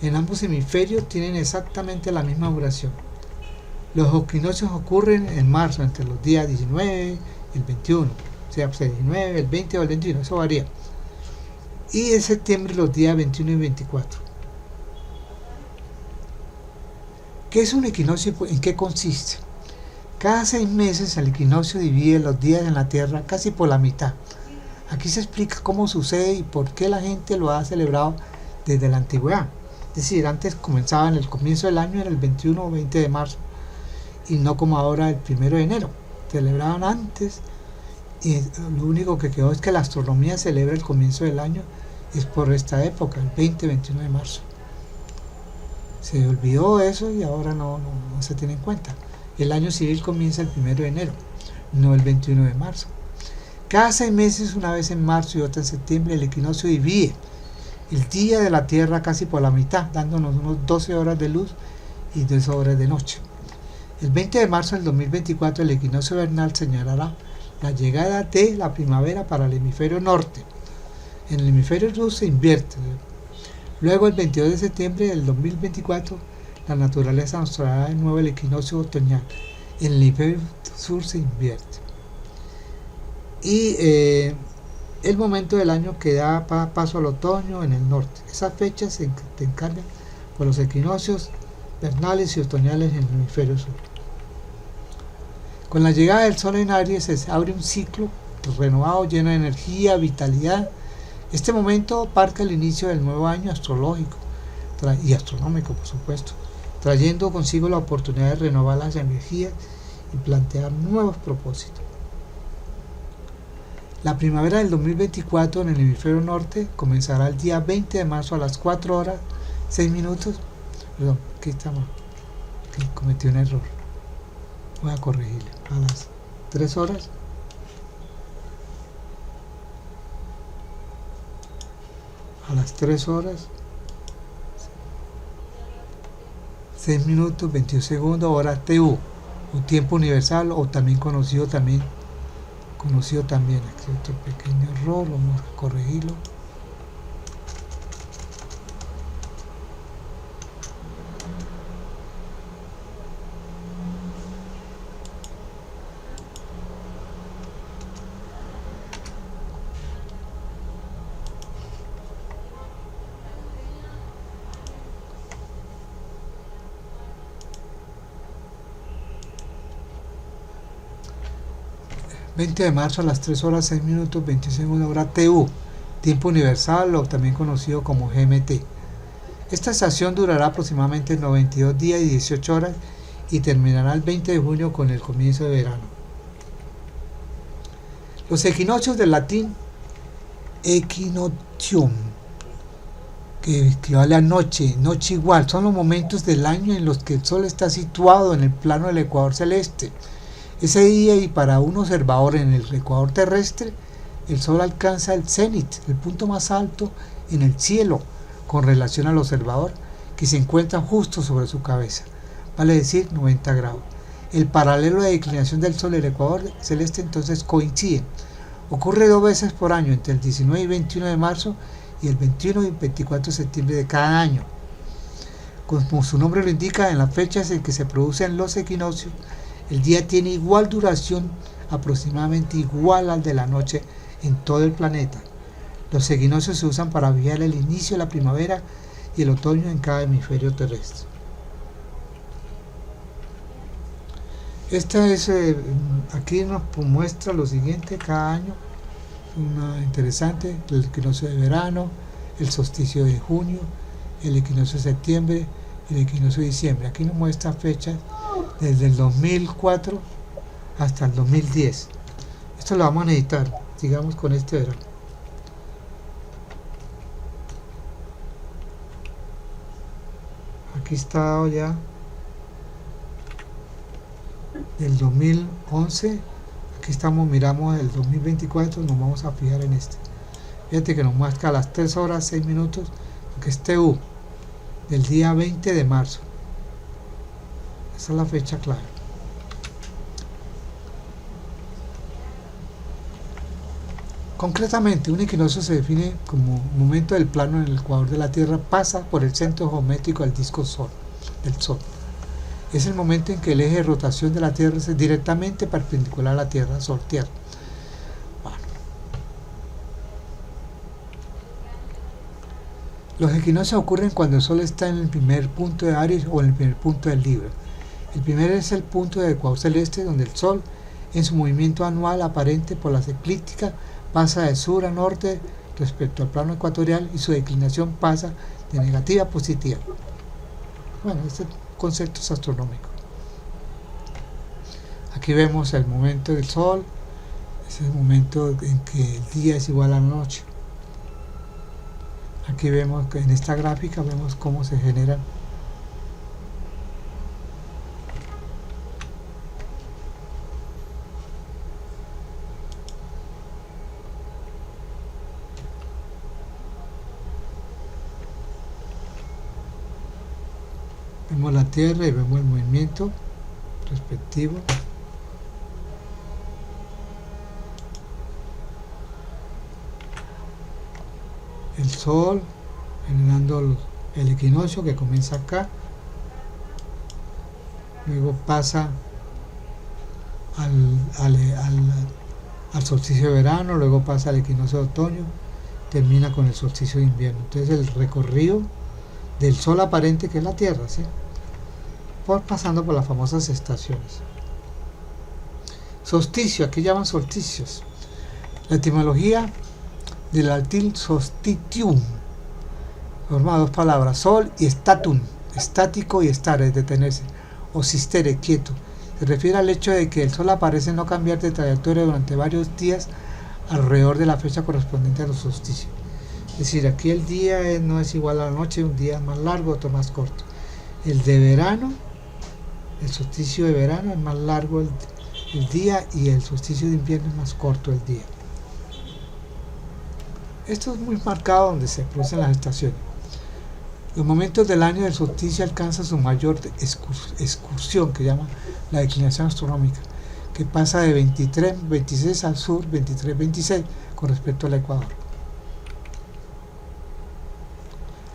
en ambos hemisferios tienen exactamente la misma duración. Los equinoccios ocurren en marzo, entre los días 19 y el 21, o sea, el 19, el 20 o el 21, eso varía. Y en septiembre los días 21 y 24. ¿Qué es un equinoccio y en qué consiste? Cada 6 meses el equinoccio divide los días en la Tierra casi por la mitad. Aquí se explica cómo sucede y por qué la gente lo ha celebrado desde la antigüedad. Es decir, antes comenzaba en el comienzo del año, era el 21 o 20 de marzo, y no como ahora el 1 de enero. Celebraban antes, y lo único que quedó es que la astronomía celebra el comienzo del año, es por esta época, el 20-21 de marzo. Se olvidó eso y ahora no se tiene en cuenta. El año civil comienza el 1 de enero, no el 21 de marzo. Cada 6 meses, una vez en marzo y otra en septiembre, el equinoccio divide el día de la Tierra casi por la mitad, dándonos unos 12 horas de luz y 2 horas de noche. El 20 de marzo del 2024, el equinoccio vernal señalará la llegada de la primavera para el hemisferio norte. En el hemisferio sur se invierte. Luego, el 22 de septiembre del 2024, la naturaleza mostrará de nuevo el equinoccio otoñal. En el hemisferio sur se invierte. Y el momento del año que da paso al otoño en el norte. Esas fechas se encargan por los equinoccios vernales y otoñales en el hemisferio sur. Con la llegada del Sol en Aries se abre un ciclo renovado, lleno de energía, vitalidad. Este momento marca el inicio del nuevo año astrológico y astronómico, por supuesto, trayendo consigo la oportunidad de renovar las energías y plantear nuevos propósitos. La primavera del 2024 en el hemisferio norte comenzará el día 20 de marzo a las 4 horas 6 minutos. Perdón, aquí estamos. Aquí cometí un error. Voy a corregirle. A las 3 horas. A las 3 horas 6 minutos 21 segundos hora TU, un tiempo universal, o también conocido también aquí otro pequeño error, vamos a corregirlo. ...20 de marzo a las 3 horas 6 minutos 20 segundos hora TU, tiempo universal, o también conocido como GMT. Esta estación durará aproximadamente 92 días y 18 horas y terminará el 20 de junio con el comienzo de verano. Los equinoccios del latín equinoctium, que equivale a noche igual, son los momentos del año en los que el Sol está situado en el plano del ecuador celeste. Ese día, y para un observador en el ecuador terrestre, el Sol alcanza el cenit, el punto más alto en el cielo con relación al observador, que se encuentra justo sobre su cabeza, vale decir 90 grados. El paralelo de declinación del Sol y el ecuador celeste entonces coinciden. Ocurre 2 veces por año, entre el 19 y 21 de marzo y el 21 y 24 de septiembre de cada año. Como su nombre lo indica, en las fechas en que se producen los equinoccios, el día tiene igual duración, aproximadamente igual al de la noche en todo el planeta. Los equinoccios se usan para vigilar el inicio de la primavera y el otoño en cada hemisferio terrestre. Esta es, aquí nos muestra lo siguiente cada año, interesante: el equinoccio de verano, el solsticio de junio, el equinoccio de septiembre, el equinoccio de diciembre. Aquí nos muestra fechas desde el 2004 hasta el 2010. Esto lo vamos a necesitar, digamos, con este verano. Aquí está ya del 2011. Aquí estamos, miramos el 2024, nos vamos a fijar en este. Fíjate que nos muestra a las 3 horas 6 minutos, que es TU, del día 20 de marzo. Esa es la fecha clave. Concretamente, un equinoccio se define como momento del plano en el ecuador de la Tierra pasa por el centro geométrico del disco del Sol. Es el momento en que el eje de rotación de la Tierra es directamente perpendicular a la Tierra, Sol-Tierra. Bueno. Los equinoccios ocurren cuando el Sol está en el primer punto de Aries o en el primer punto de Libra. El primero es el punto del ecuador celeste, donde el Sol, en su movimiento anual aparente por las eclípticas, pasa de sur a norte respecto al plano ecuatorial y su declinación pasa de negativa a positiva. Bueno, este concepto es astronómico. Aquí vemos el momento del Sol, es el momento en que el día es igual a la noche. Aquí vemos que en esta gráfica vemos cómo se generan la Tierra y vemos el movimiento respectivo. El Sol generando el equinoccio que comienza acá, luego pasa al solsticio de verano, luego pasa al equinoccio de otoño, termina con el solsticio de invierno. Entonces el recorrido del Sol aparente, que es la Tierra, ¿sí?, pasando por las famosas estaciones. Solsticio, aquí llaman solsticios. La etimología del latín solstitium forma dos palabras, sol y statum, estático y stare, detenerse, o sistere, quieto. Se refiere al hecho de que el Sol aparece no cambiar de trayectoria durante varios días alrededor de la fecha correspondiente a los solsticios. Es decir, aquí el día no es igual a la noche, un día es más largo, otro más corto. El de verano, el solsticio de verano es más largo el día, y el solsticio de invierno es más corto el día. Esto es muy marcado donde se producen las estaciones. Los momentos del año del solsticio alcanzan su mayor excursión, que llama la declinación astronómica, que pasa de 23-26 al sur, 23-26 con respecto al ecuador.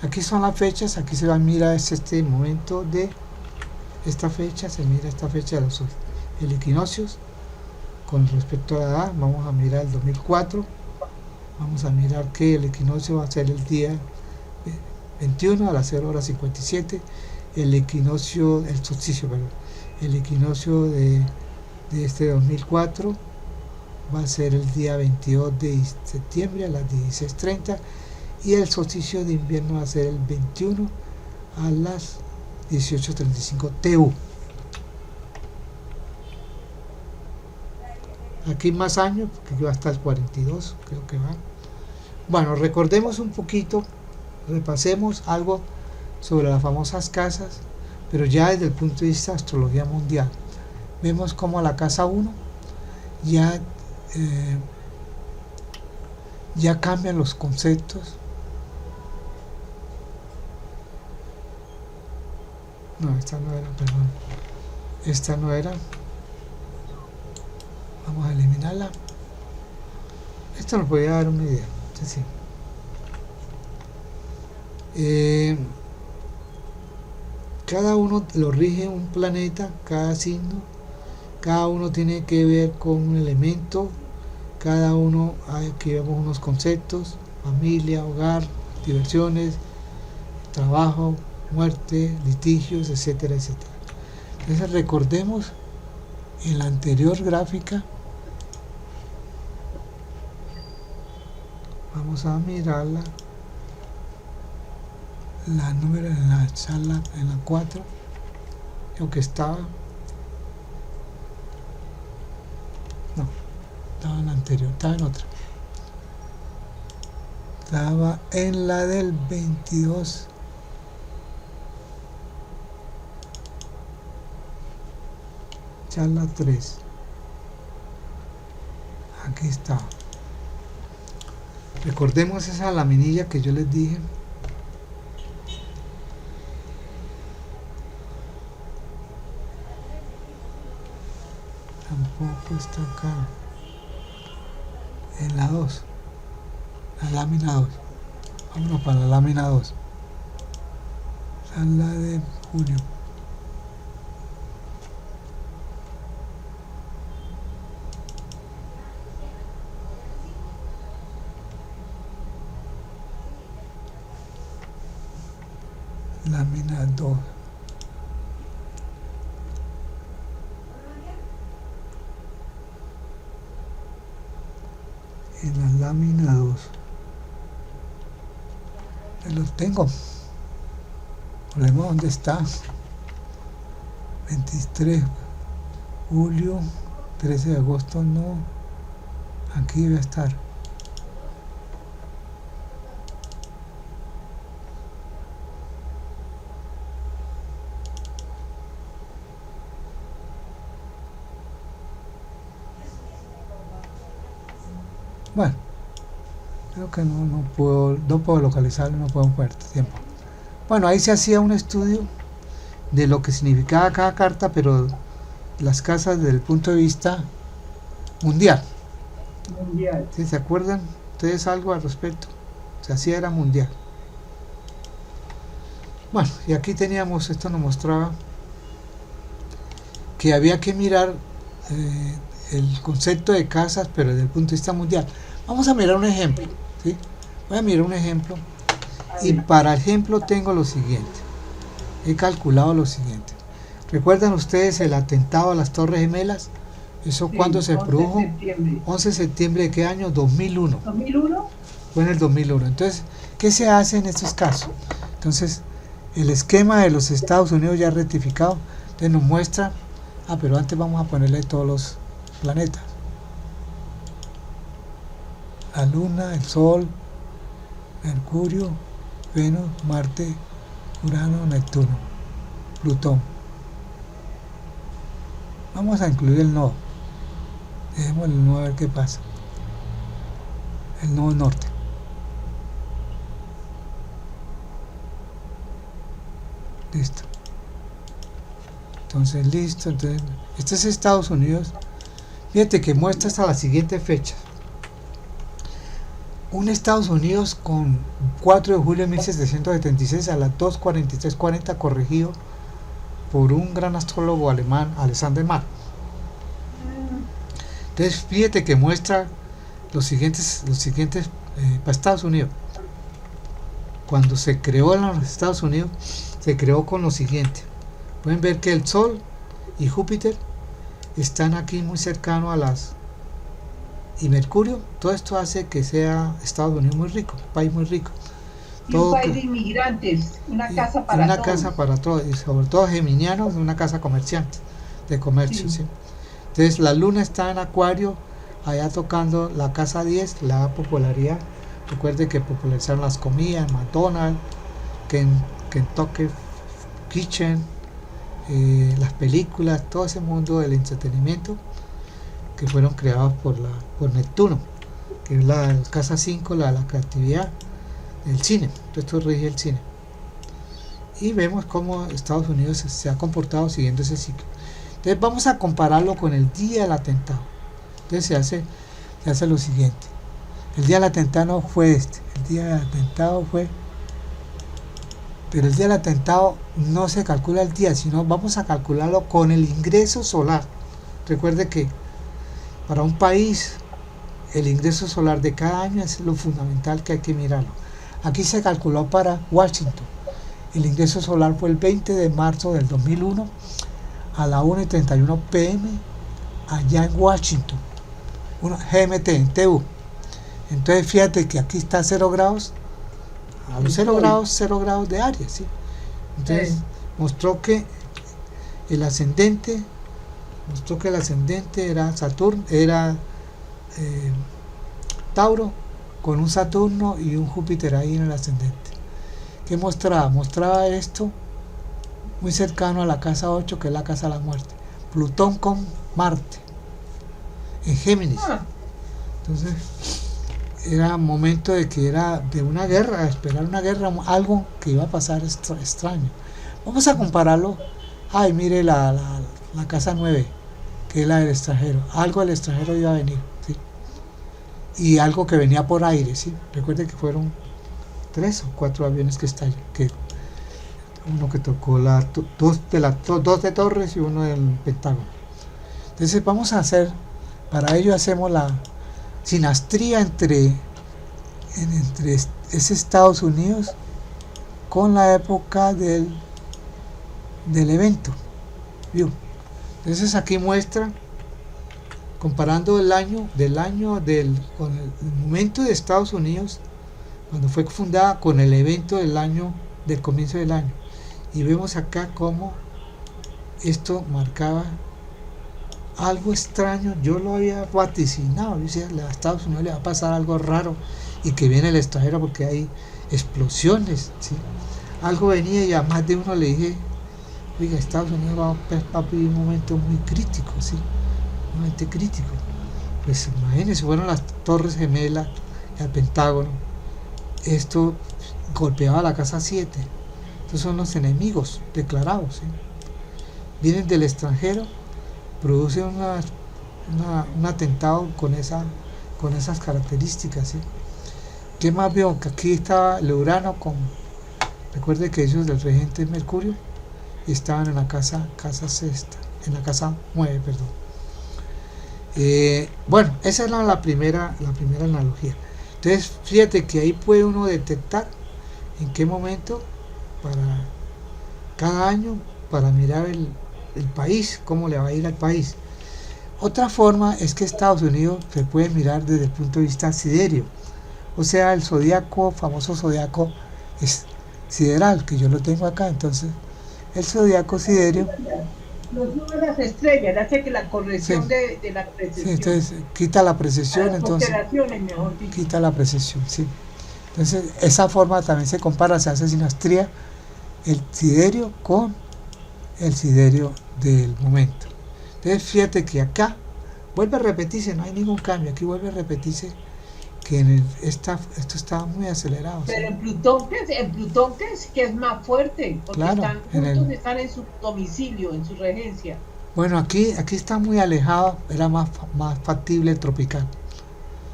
Aquí son las fechas, aquí se va a mirar este momento de esta fecha, se mira esta fecha de los equinoccios con respecto a la edad. Vamos a mirar el 2004, vamos a mirar que el equinoccio va a ser el día 21 a las 0 horas 57, el equinoccio, el solsticio, perdón, el equinoccio de este 2004 va a ser el día 22 de septiembre a las 16:30, y el solsticio de invierno va a ser el 21 a las 18:35 TU. Aquí más años, porque aquí va hasta el 42, creo que va. Bueno, recordemos un poquito, repasemos algo sobre las famosas casas, pero ya desde el punto de vista de astrología mundial. Vemos como la casa 1 ya cambian los conceptos. No, esta no era, perdón. Esta no era. Vamos a eliminarla. Esto nos podría dar una idea. Sí. Cada uno lo rige un planeta, cada signo, cada uno tiene que ver con un elemento, cada uno, aquí vemos unos conceptos: familia, hogar, diversiones, trabajo, muerte, litigios, etcétera, etcétera. Entonces recordemos en la anterior gráfica, vamos a mirarla, la número en la charla, en la 4, creo que estaba, no, estaba en la anterior, estaba en otra, estaba en la del 22, charla 3, aquí está. Recordemos esa laminilla que yo les dije. Tampoco está acá. En la 2. La lámina 2. Vámonos para la lámina 2. Esa es la de junio. Lámina 2. En la lámina 2. Los tengo. Problema dónde está. 23 julio, 13 de agosto no. Aquí debe estar. Bueno, creo que no puedo localizarlo, no puedo poner tiempo. Bueno, ahí se hacía un estudio de lo que significaba cada carta, pero las casas desde el punto de vista mundial. ¿Sí? ¿Se acuerdan ustedes algo al respecto? Se hacía, era mundial. Bueno, y aquí teníamos, esto nos mostraba que había que mirar el concepto de casas, pero desde el punto de vista mundial. Vamos a mirar un ejemplo, ¿sí? Voy a mirar un ejemplo, y para ejemplo tengo lo siguiente. He calculado lo siguiente. ¿Recuerdan ustedes el atentado a las Torres Gemelas? ¿Eso sí, cuándo se produjo? Septiembre. 11 de septiembre de qué año? 2001. ¿2001? Fue en el 2001. Entonces, ¿qué se hace en estos casos? Entonces, el esquema de los Estados Unidos ya rectificado, entonces nos muestra, pero antes vamos a ponerle todos los planetas. La Luna, el Sol, Mercurio, Venus, Marte, Urano, Neptuno, Plutón. Vamos a incluir el nodo. Dejemos el nodo a ver qué pasa. El nodo norte. Listo. Entonces, listo. Entonces, este es Estados Unidos. Fíjate que muestra hasta la siguiente fecha. Un Estados Unidos con 4 de julio de 1776 a las 2:43:40, corregido por un gran astrólogo alemán, Alexander Mark. Entonces fíjate que muestra los siguientes para Estados Unidos. Cuando se creó en los Estados Unidos, se creó con lo siguiente. Pueden ver que el Sol y Júpiter están aquí muy cercano a las... y Mercurio. Todo esto hace que sea Estados Unidos muy rico, un país muy rico. Y un país de inmigrantes, una casa para todos. Una casa para todos, y sobre todo geminianos, una casa comerciante, de comercio. Sí. ¿Sí? Entonces la Luna está en Acuario, allá tocando la casa 10, la popularidad. Recuerde que popularizaron las comidas, McDonald's, Kentucky Kitchen, las películas, todo ese mundo del entretenimiento que fueron creados por Neptuno, que es la casa 5, la creatividad, el cine. Esto rige el cine. Y vemos cómo Estados Unidos se ha comportado siguiendo ese ciclo. Entonces vamos a compararlo con el día del atentado. Entonces se hace lo siguiente. El día del atentado no fue este. El día del atentado fue... Pero el día del atentado no se calcula el día, sino vamos a calcularlo con el ingreso solar. Recuerde que para un país el ingreso solar de cada año es lo fundamental que hay que mirarlo. Aquí se calculó para Washington. El ingreso solar fue el 20 de marzo del 2001 a la 1:31 p.m. allá en Washington, GMT, en TU. Entonces fíjate que aquí está 0 grados, a los 0 grados de área, ¿sí? Entonces mostró que el ascendente era Saturno, era Tauro, con un Saturno y un Júpiter ahí en el ascendente. ¿Qué mostraba? Mostraba esto muy cercano a la casa 8, que es la casa de la muerte. Plutón con Marte en Géminis. Entonces era momento de que era de una guerra, esperar una guerra, algo que iba a pasar extraño. Vamos a compararlo. Ay, mire la casa 9, que es la del extranjero. Algo del extranjero iba a venir, ¿sí? Y algo que venía por aire, ¿sí? Recuerde que fueron 3 o 4 aviones que estalló, que uno que tocó dos de Torres y uno del Pentágono. Entonces vamos a hacer, para ello hacemos la sinastría entre ese Estados Unidos con la época del evento, ¿vio? Entonces aquí muestra, comparando el año con el momento de Estados Unidos cuando fue fundada con el evento del comienzo del año, y vemos acá cómo esto marcaba algo extraño. Yo lo había vaticinado, yo decía, a Estados Unidos le va a pasar algo raro y que viene el extranjero porque hay explosiones, ¿sí? Algo venía, y a más de uno le dije, oiga, Estados Unidos va a vivir un momento muy crítico, ¿sí? Un momento crítico. Pues imagínense, fueron las Torres Gemelas, el Pentágono, esto golpeaba la casa 7. Estos son los enemigos declarados, ¿sí? Vienen del extranjero, producen un atentado con esas características, ¿sí? ¿Qué más vio? Que aquí estaba el Urano recuerde que ellos del regente Mercurio estaban en la casa sexta, en la casa 9, perdón. Bueno, esa era la primera analogía. Entonces fíjate que ahí puede uno detectar en qué momento para cada año, para mirar el país, cómo le va a ir al país. Otra forma es que Estados Unidos se puede mirar desde el punto de vista siderio, o sea, el zodiaco, famoso zodiaco es sideral, que yo lo tengo acá. Entonces el zodiaco siderio, Los números de las estrellas, hace que la corrección sí, de la precesión. sí, entonces quita la precesión, entonces Mejor dicho. quita la precesión, sí. Entonces esa forma también se compara, se hace sinastría el siderio con el siderio del momento. Entonces fíjate que acá vuelve a repetirse, no hay ningún cambio, aquí vuelve a repetirse que esto está muy acelerado. Pero ¿sí? en Plutón que es más fuerte, porque Claro, están en su domicilio, en su regencia. Bueno, aquí está muy alejado, era más factible el tropical.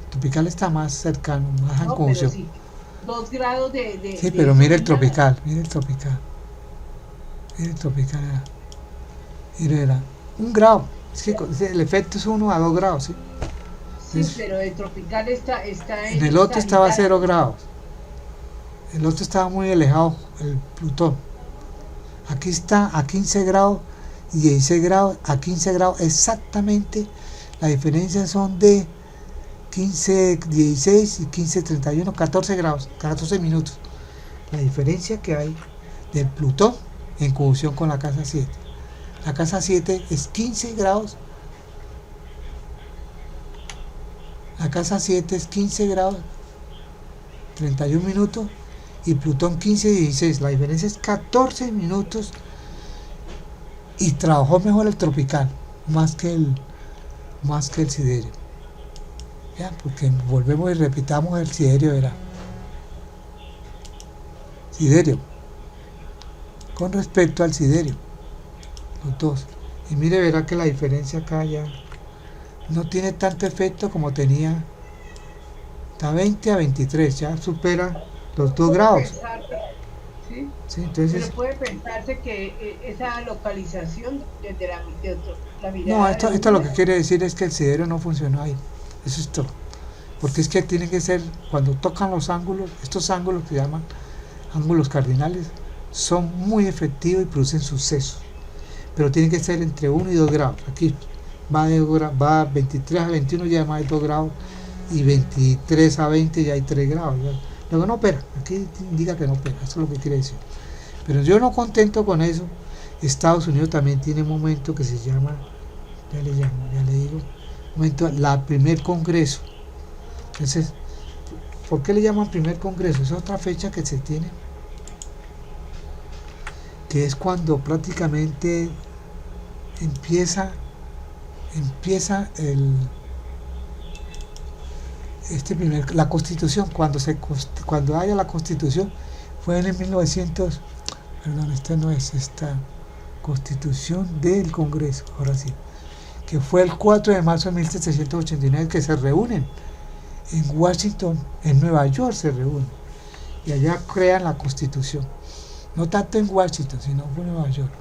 El tropical está más cercano, más en conjunción. Sí, 2 grados de sí, pero mire el tropical, mire el tropical era 1 grado, es que el efecto es 1 a 2 grados, ¿sí? Sí, pero el tropical está en el otro estaba a 0 grados, el otro estaba muy alejado, el Plutón. Aquí está a 15 grados y 16 grados, a 15 grados exactamente. La diferencia son de 15, 16 y 15, 31, 14 grados, 14 minutos. La diferencia que hay del Plutón en conjunción con la casa 7. La casa 7 es 15 grados. La casa 7 es 15 grados, 31 minutos, y Plutón 15 y 16. La diferencia es 14 minutos, y trabajó mejor el tropical, más que el siderio. ¿Ya? Porque volvemos y repitamos, el siderio era siderio con respecto al siderio, los dos. Y mire, verá que la diferencia acá ya no tiene tanto efecto como tenía. Está 20 a 23, ya supera los 2 grados. ¿Sí? Sí, entonces, pero puede pensarse que esa localización desde la mirada. no, esto lo que quiere decir es que el siderio no funcionó ahí. Eso es todo. Porque es que tiene que ser, cuando tocan los ángulos, estos ángulos que llaman ángulos cardinales, son muy efectivos y producen sucesos. Pero tiene que ser entre 1 y 2 grados. Aquí va 23 a 21, ya más de 2 grados, y 23 a 20 ya hay 3 grados. Luego no opera, aquí indica que no opera, eso es lo que quiere decir. Pero yo no contento con eso, Estados Unidos también tiene un momento que se llama, ya le digo, momento, la primer congreso. Entonces, ¿por qué le llaman primer congreso? Es otra fecha que se tiene, que es cuando prácticamente empieza la Constitución, cuando haya la Constitución, fue en el 1900, perdón, esta no es esta Constitución del Congreso, ahora sí, que fue el 4 de marzo de 1789 que se reúnen en Washington, en Nueva York se reúnen, y allá crean la Constitución, no tanto en Washington, sino en Nueva York.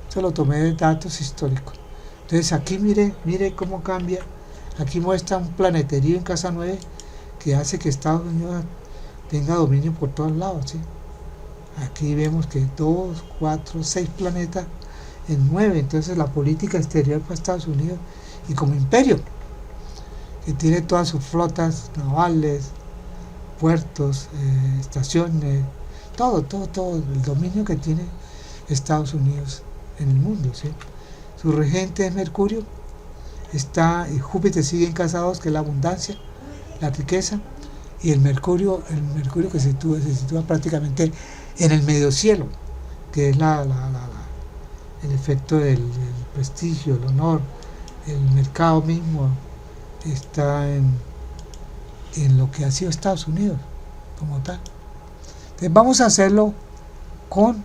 Esto lo tomé de datos históricos. Entonces aquí mire cómo cambia. Aquí muestra un planeterío en Casa 9 que hace que Estados Unidos tenga dominio por todos lados, ¿sí? Aquí vemos que 2, 4, 6 planetas en 9. Entonces la política exterior para Estados Unidos, y como imperio, que tiene todas sus flotas navales, puertos, estaciones, todo el dominio que tiene Estados Unidos en el mundo, ¿sí? Su regente es Mercurio, y Júpiter sigue en Casa 2, que es la abundancia, la riqueza, y el Mercurio que se sitúa prácticamente en el medio cielo, que es el efecto del prestigio, el honor, el mercado mismo está en lo que ha sido Estados Unidos como tal. Entonces vamos a hacerlo con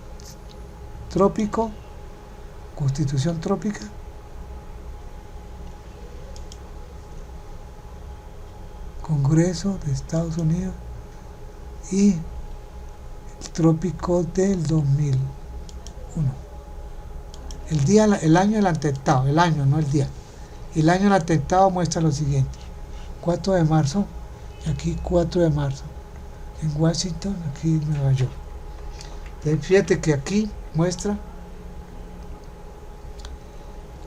trópico, Constitución trópica, Congreso de Estados Unidos, y el trópico del 2001. El año del atentado, el año, no el día. El año del atentado muestra lo siguiente: 4 de marzo, y aquí 4 de marzo, en Washington, aquí en Nueva York. Entonces, fíjate que aquí muestra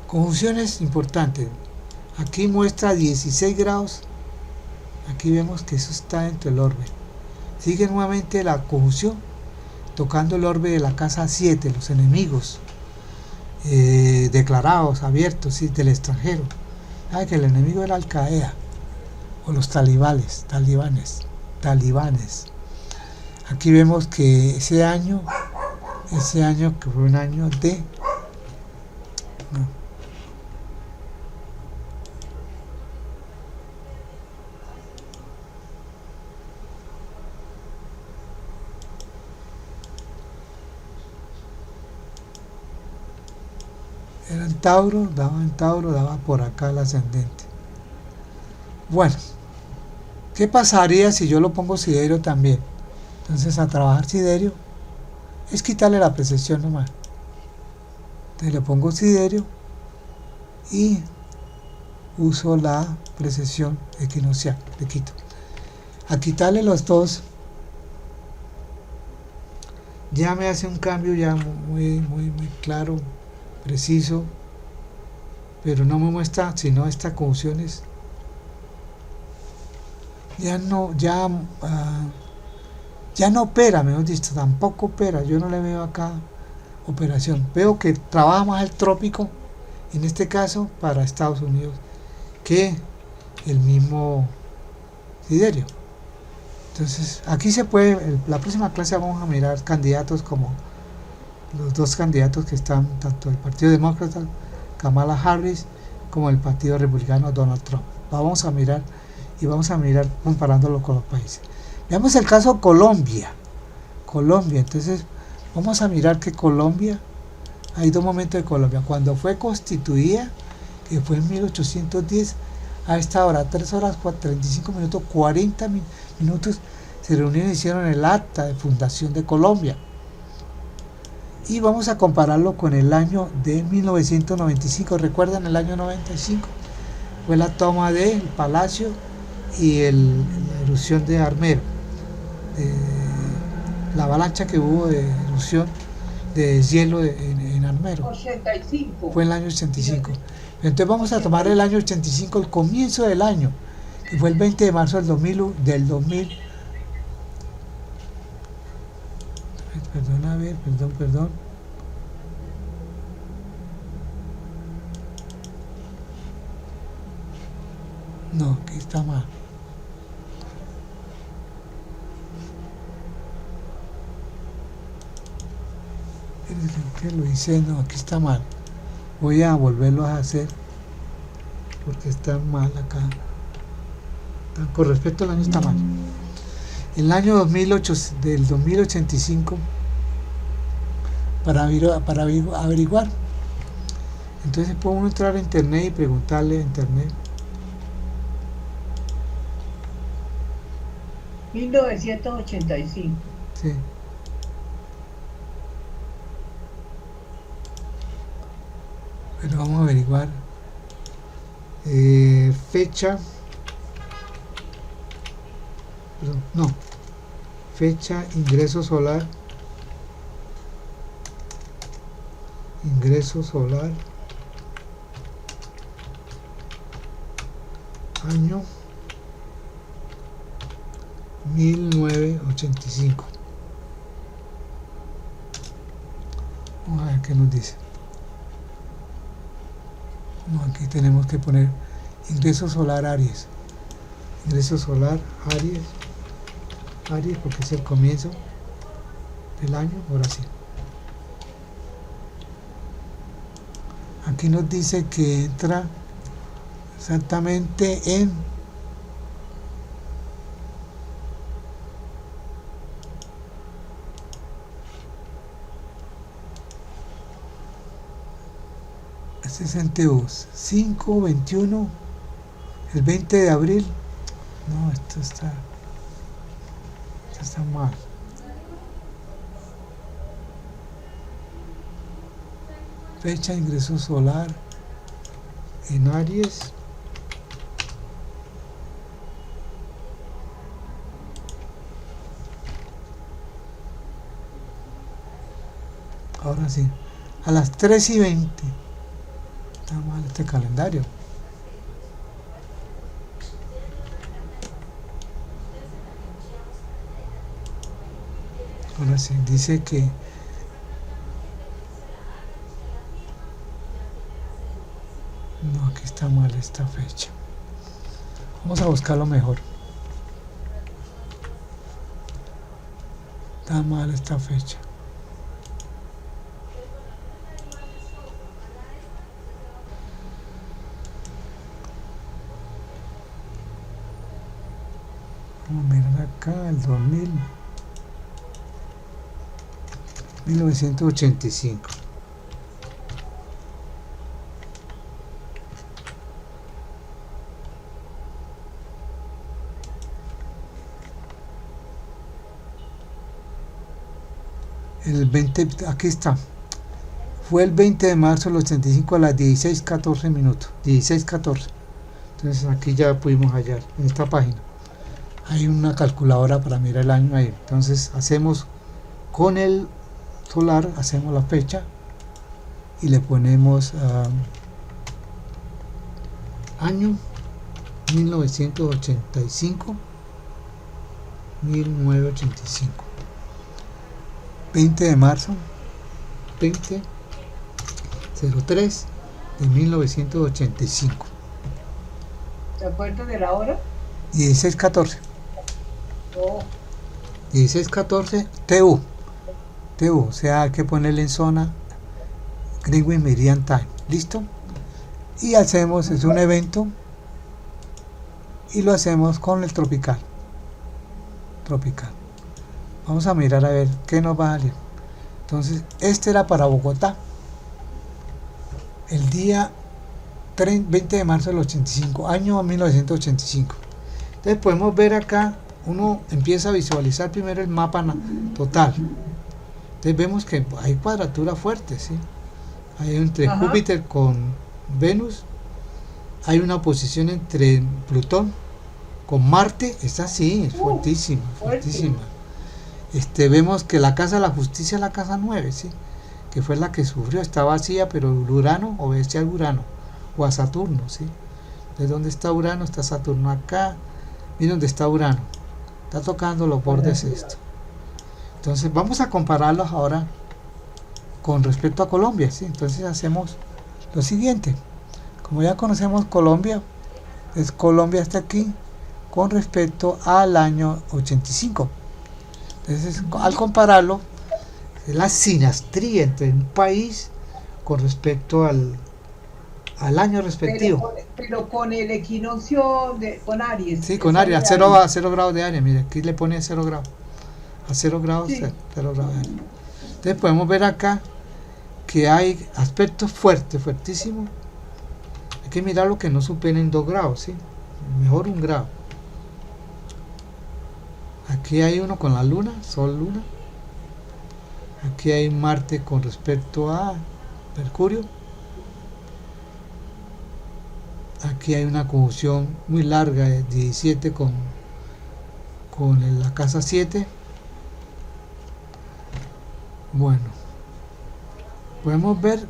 conjunciones importantes. Aquí muestra 16 grados. Aquí vemos que eso está dentro del orbe. Sigue nuevamente la conjunción tocando el orbe de la casa 7, los enemigos declarados, abiertos, ¿sí? Del extranjero. ¿Sabe que el enemigo era Al Qaeda o los talibanes? Aquí vemos que ese año que fue un año de era en Tauro, daba por acá el ascendente. Bueno, ¿qué pasaría si yo lo pongo siderio también? Entonces, a trabajar siderio es quitarle la precesión nomás. Entonces le pongo siderio y uso la precesión equinoccial, le quito. A quitarle los dos ya me hace un cambio ya muy claro, preciso, pero no me muestra sino estas conjunciones. Ya no opera, mejor dicho, tampoco opera. Yo no le veo acá operación. Veo que trabaja más el trópico, en este caso para Estados Unidos, que el mismo siderio. Entonces, aquí se puede, la próxima clase vamos a mirar candidatos como los dos candidatos que están, tanto el Partido Demócrata, Kamala Harris, como el Partido Republicano, Donald Trump. Vamos a mirar comparándolo con los países. Veamos el caso Colombia. Entonces, vamos a mirar que Colombia, hay dos momentos de Colombia. Cuando fue constituida, que fue en 1810, a esta hora, 3 horas, 35 minutos, 40 minutos, se reunieron y hicieron el acta de fundación de Colombia. Y vamos a compararlo con el año de 1995. ¿Recuerdan el año 95? Fue la toma del Palacio y la erupción de Armero. La avalancha que hubo de erupción de hielo en Armero. 85. Fue en el año 85. Entonces vamos a tomar el año 85, el comienzo del año, que fue el 20 de marzo del 2000. Perdón. No, aquí está mal. Que lo hice, no, aquí está mal. Voy a volverlo a hacer porque está mal acá. Con respecto al año está mal. En el año 2008, del 2085, para averiguar. Entonces puede uno entrar a internet y preguntarle a internet. 1985. Sí. Pero vamos a averiguar fecha. Perdón, no. Fecha, ingreso solar. Ingreso solar. Año 1985. Vamos a ver qué nos dice. No, aquí tenemos que poner ingreso solar Aries. Ingreso solar Aries. Aries porque es el comienzo del año. Ahora sí. Aquí nos dice que entra exactamente en este es en Teos 5-21 el 20 de abril. No, esto está mal. Fecha de ingreso solar en Aries. Ahora sí, a las 3:20. Está mal este calendario. Ahora sí, dice que no, aquí está mal esta fecha. Vamos a buscarlo mejor. Está mal esta fecha. Vamos a mirar acá el 1985. El 20, aquí está. Fue el 20 de marzo del 85 a las 16:14 minutos. 16:14. Entonces aquí ya pudimos hallar en esta página. Hay una calculadora para mirar el año ahí. Entonces hacemos con el solar, hacemos la fecha y le ponemos año 1985. 1985. 20 de marzo 2003 de 1985. ¿Se acuerdan de la hora? 16:14. Oh, 16:14 TU. O sea, hay que ponerle en zona Greenwich Meridian Time. ¿Listo? Y hacemos, es un evento y lo hacemos con el tropical. Vamos a mirar a ver qué nos va a salir. Entonces, este era para Bogotá. El día 20 de marzo del 85, año 1985. Entonces podemos ver acá, uno empieza a visualizar primero el mapa total. Entonces vemos que hay cuadratura fuerte, ¿sí? Hay entre Júpiter con Venus, hay una oposición entre Plutón con Marte, esta sí, es fuertísima. Vemos que la casa de la justicia es la casa 9, ¿sí? Que fue la que sufrió, está vacía, pero Urano obedece al Urano o a Saturno, ¿sí? Entonces, ¿dónde está Urano? Está Saturno acá. Miren dónde está Urano, está tocando los bordes esto. Entonces vamos a compararlos ahora con respecto a Colombia, ¿sí? Entonces hacemos lo siguiente. Como ya conocemos Colombia, es Colombia está aquí con respecto al año 85. Entonces al compararlo, es la sinastría entre un país con respecto al al año respectivo. Pero con el equinoccio con Aries, Sí, que con sale Aries, de a Aries. 0 grados de Aries. Mire, aquí le pone 0 grados. A 0 grados, Sí, 0 grados de Aries. Entonces podemos ver acá que hay aspectos fuertes, fuertísimos. Hay que mirar lo que no superen 2 grados, ¿sí? Mejor 1 grado. Aquí hay uno con la luna, sol, luna. Aquí hay Marte con respecto a Mercurio. Aquí hay una conjunción muy larga de 17 con la casa 7. Bueno, podemos ver,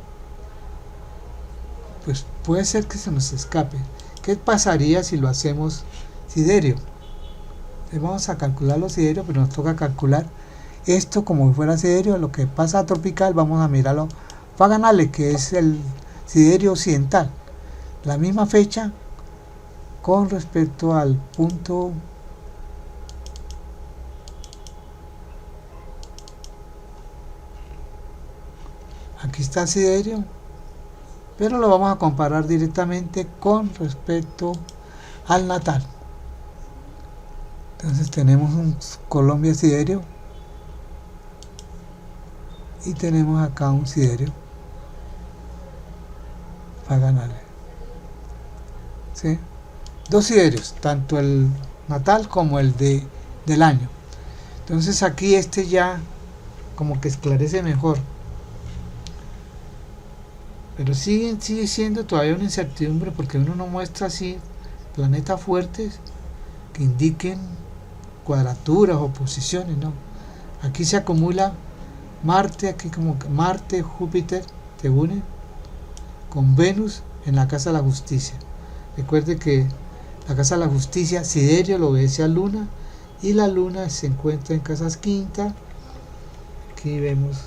pues puede ser que se nos escape. ¿Qué pasaría si lo hacemos siderio? Vamos a calcular los siderios, pero nos toca calcular esto como si fuera siderio. Lo que pasa a tropical, vamos a mirarlo Paganale, que es el siderio occidental. La misma fecha con respecto al punto aquí está el siderio, pero lo vamos a comparar directamente con respecto al natal. Entonces tenemos un Colombia siderio y tenemos acá un siderio Paganale, ¿sí? Dos siderios, tanto el natal como el del año. Entonces aquí este ya como que esclarece mejor, pero sigue siendo todavía una incertidumbre, porque uno no muestra así planetas fuertes que indiquen cuadraturas o posiciones, no. Aquí se acumula Marte, aquí como Marte, Júpiter se unen con Venus en la casa de la justicia. Recuerde que la casa de la justicia, siderio, lo obedece a Luna, y la Luna se encuentra en casas quinta. Aquí vemos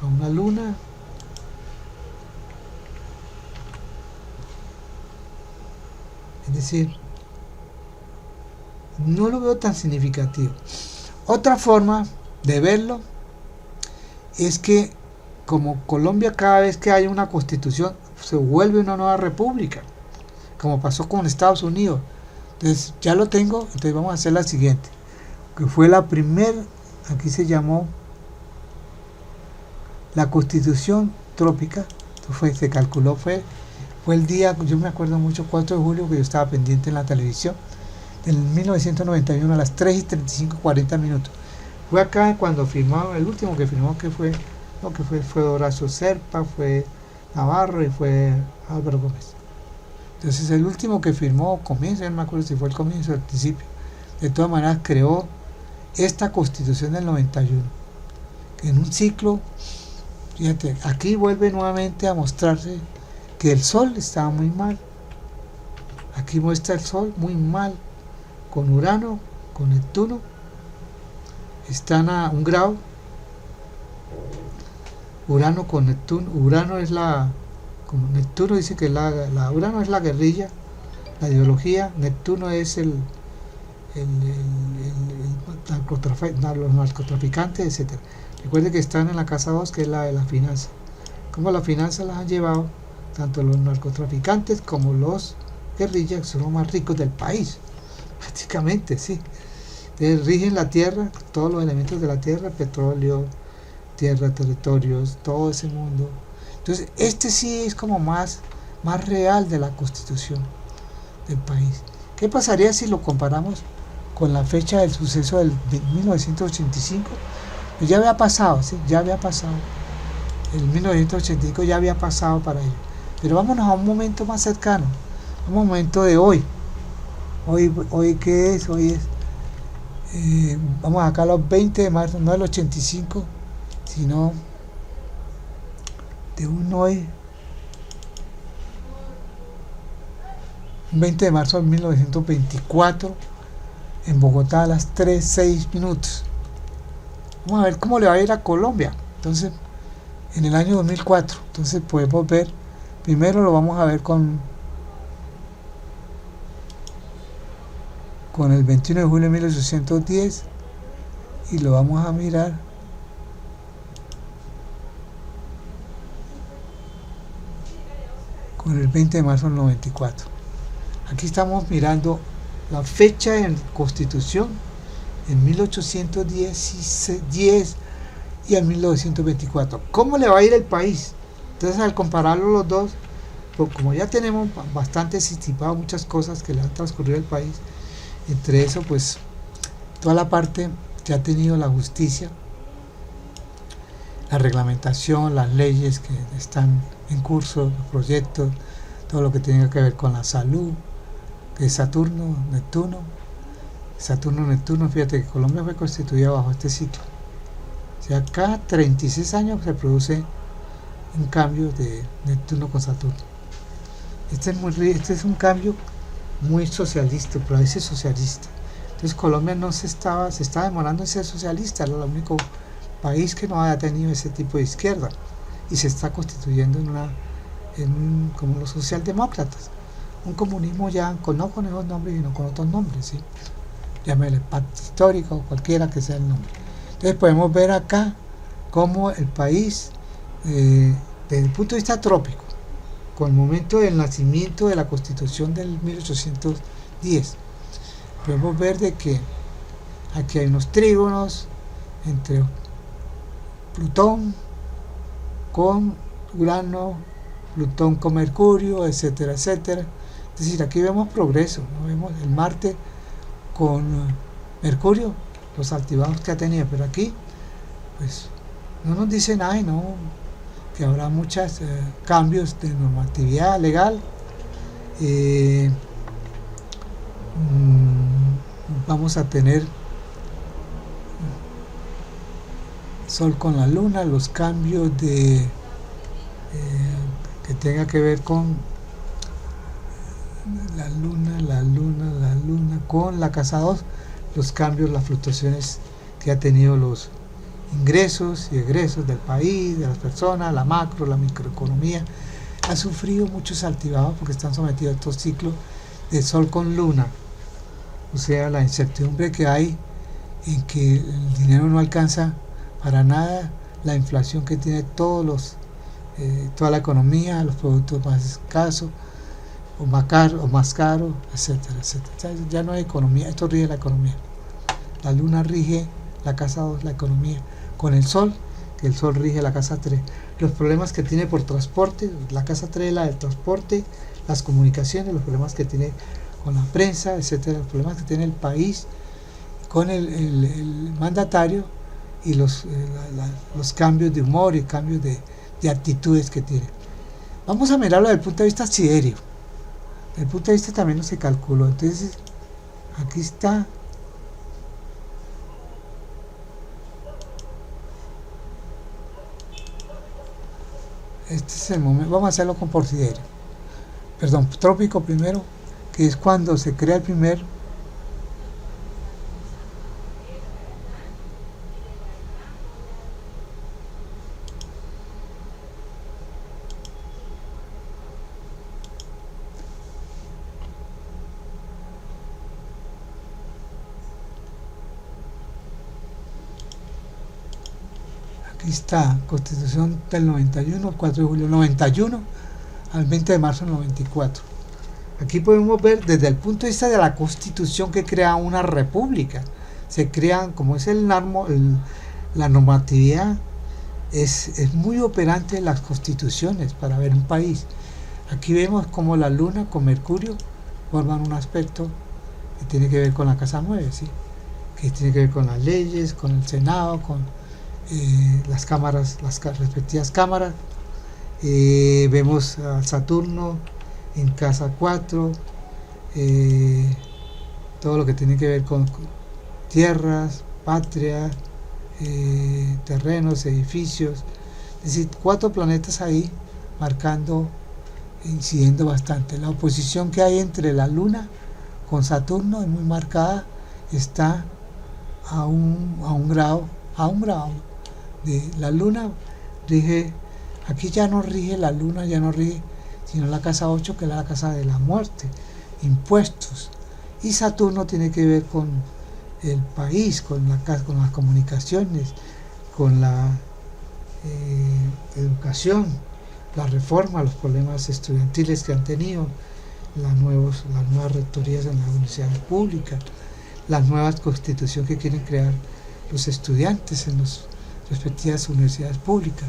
a una Luna. Es decir, no lo veo tan significativo. Otra forma de verlo es que como Colombia, cada vez que hay una constitución se vuelve una nueva república, como pasó con Estados Unidos. Entonces ya lo tengo. Entonces vamos a hacer la siguiente, que fue la primera, aquí se llamó la constitución trópica. Se calculó, fue el día, yo me acuerdo mucho, 4 de julio, que yo estaba pendiente en la televisión, en 1991 a las 3:35:40. Fue acá cuando firmaron, el último que firmó fue Horacio Serpa, fue Navarro y fue Álvaro Gómez. Entonces el último que firmó comienzo, no me acuerdo si fue el comienzo o el principio. De todas maneras creó esta constitución del 91, que en un ciclo, fíjate, aquí vuelve nuevamente a mostrarse que el Sol estaba muy mal. Aquí muestra el Sol muy mal, con Urano, con Neptuno, están a 1 grado. Urano con Neptuno. Urano es como Neptuno dice que Urano es la guerrilla, la ideología. Neptuno es los narcotraficantes, etcétera. Recuerde que están en la casa 2, que es la de las finanzas. Como las finanzas las han llevado tanto los narcotraficantes como los guerrillas, que son los más ricos del país, prácticamente, sí. Entonces, rigen la tierra, todos los elementos de la tierra, petróleo, tierra, territorios, todo ese mundo. Entonces este sí es como más real de la constitución del país. ¿Qué pasaría si lo comparamos con la fecha del suceso de 1985? Pues ya había pasado, ¿sí? Ya había pasado. El 1985 ya había pasado para ellos. Pero vámonos a un momento más cercano, un momento de hoy. Hoy ¿qué es? Hoy es, vamos acá a los 20 de marzo, no del 85, sino de un hoy, 20 de marzo de 1924, en Bogotá a las 3:06. Vamos a ver cómo le va a ir a Colombia. Entonces, en el año 2004, entonces podemos ver, primero lo vamos a ver con el 21 de julio de 1810, y lo vamos a mirar con el 20 de marzo del 94. Aquí estamos mirando la fecha en Constitución en 1810 y en 1924. ¿Cómo le va a ir el país? Entonces, al compararlo los dos, pues como ya tenemos bastante estipado muchas cosas que le han transcurrido al país, entre eso, pues toda la parte que ha tenido la justicia, la reglamentación, las leyes que están en curso, los proyectos, todo lo que tenga que ver con la salud, que es Saturno, Neptuno, fíjate que Colombia fue constituida bajo este ciclo. O sea, cada 36 años se produce un cambio de Neptuno con Saturno. Este es un cambio muy socialista, pero a veces socialista. Entonces Colombia se estaba demorando en ser socialista, era el único país que no había tenido ese tipo de izquierda y se está constituyendo como los socialdemócratas, un comunismo ya no con esos nombres sino con otros nombres, ¿sí? Llámele pacto histórico, cualquiera que sea el nombre. Entonces podemos ver acá cómo el país, desde el punto de vista trópico, con el momento del nacimiento de la Constitución del 1810, podemos ver de que aquí hay unos trígonos entre Plutón con Urano, Plutón con Mercurio, etcétera, etcétera. Es decir, aquí vemos progreso, ¿no? Vemos el Marte con Mercurio, los altibajos que ha tenido, pero aquí pues no nos dice nada, ¿no? Que habrá muchos cambios de normatividad legal. Vamos a tener Sol con la Luna, los cambios que tenga que ver con la Luna con la casa 2, los cambios, las fluctuaciones que ha tenido los ingresos y egresos del país, de las personas, la macro, la microeconomía. Ha sufrido muchos altibajos porque están sometidos a estos ciclos de Sol con Luna, o sea, la incertidumbre que hay en que el dinero no alcanza para nada, la inflación que tiene toda la economía, los productos más escasos o más caros, etcétera, etcétera. Ya no hay economía, esto rige la economía. La Luna rige la casa 2, la economía, con el Sol, que el Sol rige la casa 3. Los problemas que tiene por transporte, la casa 3 la del transporte, las comunicaciones, los problemas que tiene con la prensa, etcétera, los problemas que tiene el país con el mandatario y los cambios de humor y cambios de actitudes que tiene. Vamos a mirarlo desde el punto de vista siderio. Desde el punto de vista también no se calculó. Entonces, aquí está. Este es el momento. Vamos a hacerlo con por siderio. Perdón, trópico primero, que es cuando se crea el primer aquí está, Constitución del 91, 4 de julio 91 al 20 de marzo del 94. Aquí podemos ver desde el punto de vista de la Constitución que crea una república. Se crean, como es la normatividad, es muy operante en las constituciones para ver un país. Aquí vemos como la Luna con Mercurio forman un aspecto que tiene que ver con la casa 9, ¿sí? Que tiene que ver con las leyes, con el Senado, con las cámaras, las respectivas cámaras. Vemos a Saturno en casa 4, todo lo que tiene que ver con tierras, patria, terrenos, edificios, es decir, 4 planetas ahí marcando, incidiendo bastante. La oposición que hay entre la Luna con Saturno es muy marcada, está a un grado de la Luna. Rige, aquí ya no rige la Luna, ya no rige sino la casa 8, que es la casa de la muerte, impuestos, y Saturno tiene que ver con el país, con las comunicaciones, con la educación, la reforma, los problemas estudiantiles que han tenido, las nuevas rectorías en las universidades públicas, la nueva constitución que quieren crear los estudiantes en las respectivas universidades públicas.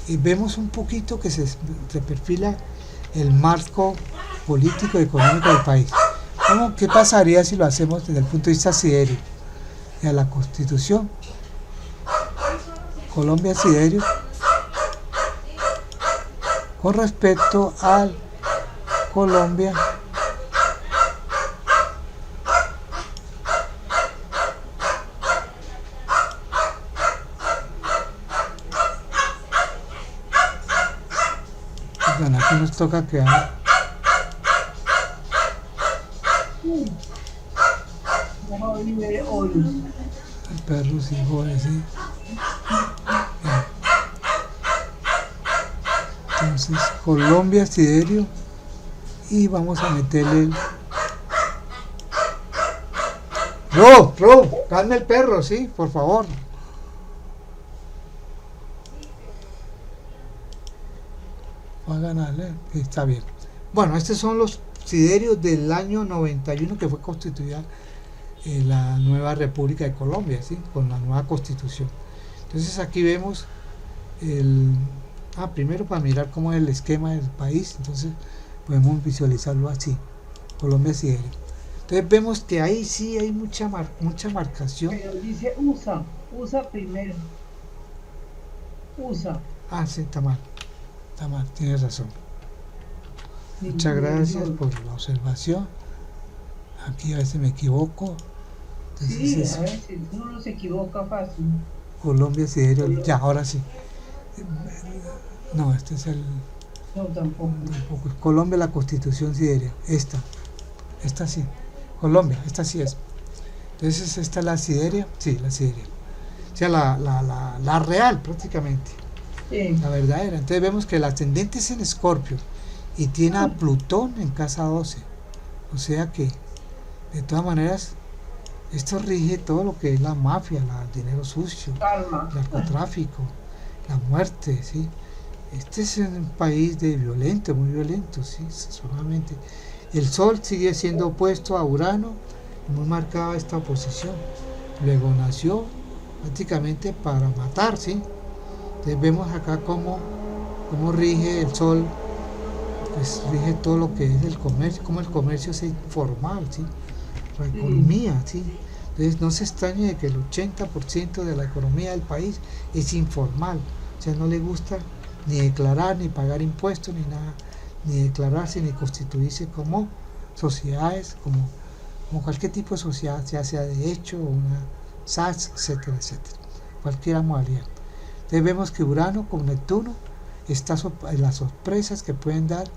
Y vemos un poquito que se perfila el marco político y económico del país. ¿Qué pasaría si lo hacemos desde el punto de vista siderio? Y a la Constitución, Colombia siderio, con respecto al Colombia bueno, aquí nos toca crear perros y jóvenes, ¿sí? Entonces Colombia siderio y vamos a meterle el calme el perro, sí, por favor. Va a ganarle, está bien. Bueno, estos son los siderios del año 91 que fue constituida la nueva República de Colombia, ¿sí? Con la nueva constitución. Entonces aquí vemos primero para mirar cómo es el esquema del país, entonces podemos visualizarlo así, Colombia siderio. Entonces vemos que ahí sí hay mucha marcación. Pero dice USA primero. USA. Sí, está mal, tienes razón. Muchas gracias por la observación. Aquí a veces me equivoco. Entonces, sí, a veces uno se equivoca fácil. Colombia siderio, ya, ahora sí. No, este es el... No, tampoco. Colombia, la constitución sideria. Esta sí. Colombia, esta sí es. Entonces, esta es la sideria. Sí, la sideria. O sea, la real prácticamente. Sí. La verdadera. Entonces vemos que el ascendente es en Escorpio y tiene a Plutón en casa 12. O sea que, de todas maneras, esto rige todo lo que es la mafia, el dinero sucio, el narcotráfico, la muerte, ¿sí? Este es un país violento, muy violento, ¿sí? Solamente. El Sol sigue siendo opuesto a Urano, muy marcada esta oposición. Luego nació prácticamente para matar, ¿sí? Entonces vemos acá cómo rige el Sol, pues rige todo lo que es el comercio, cómo el comercio es informal, ¿sí? La economía, ¿sí? Entonces no se extrañe de que el 80% de la economía del país es informal, o sea, no le gusta ni declarar, ni pagar impuestos, ni nada, ni declararse, ni constituirse como sociedades, como cualquier tipo de sociedad, ya sea de hecho o una SAS, etcétera, etcétera, cualquier modalidad. Entonces vemos que Urano con Neptuno está en las sorpresas que pueden dar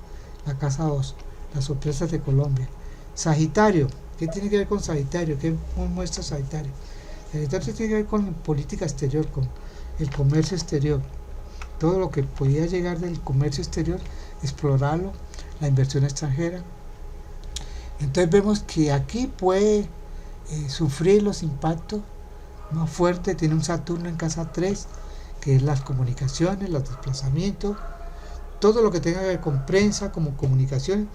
la casa 2, las sorpresas de Colombia. Sagitario, ¿qué tiene que ver con Sagitario? ¿Qué muestra Sagitario? Sagitario tiene que ver con política exterior, con el comercio exterior. Todo lo que podía llegar del comercio exterior, explorarlo, la inversión extranjera. Entonces vemos que aquí puede sufrir los impactos más fuertes. Tiene un Saturno en casa 3, que es las comunicaciones, los desplazamientos, todo lo que tenga que ver con prensa, como comunicación,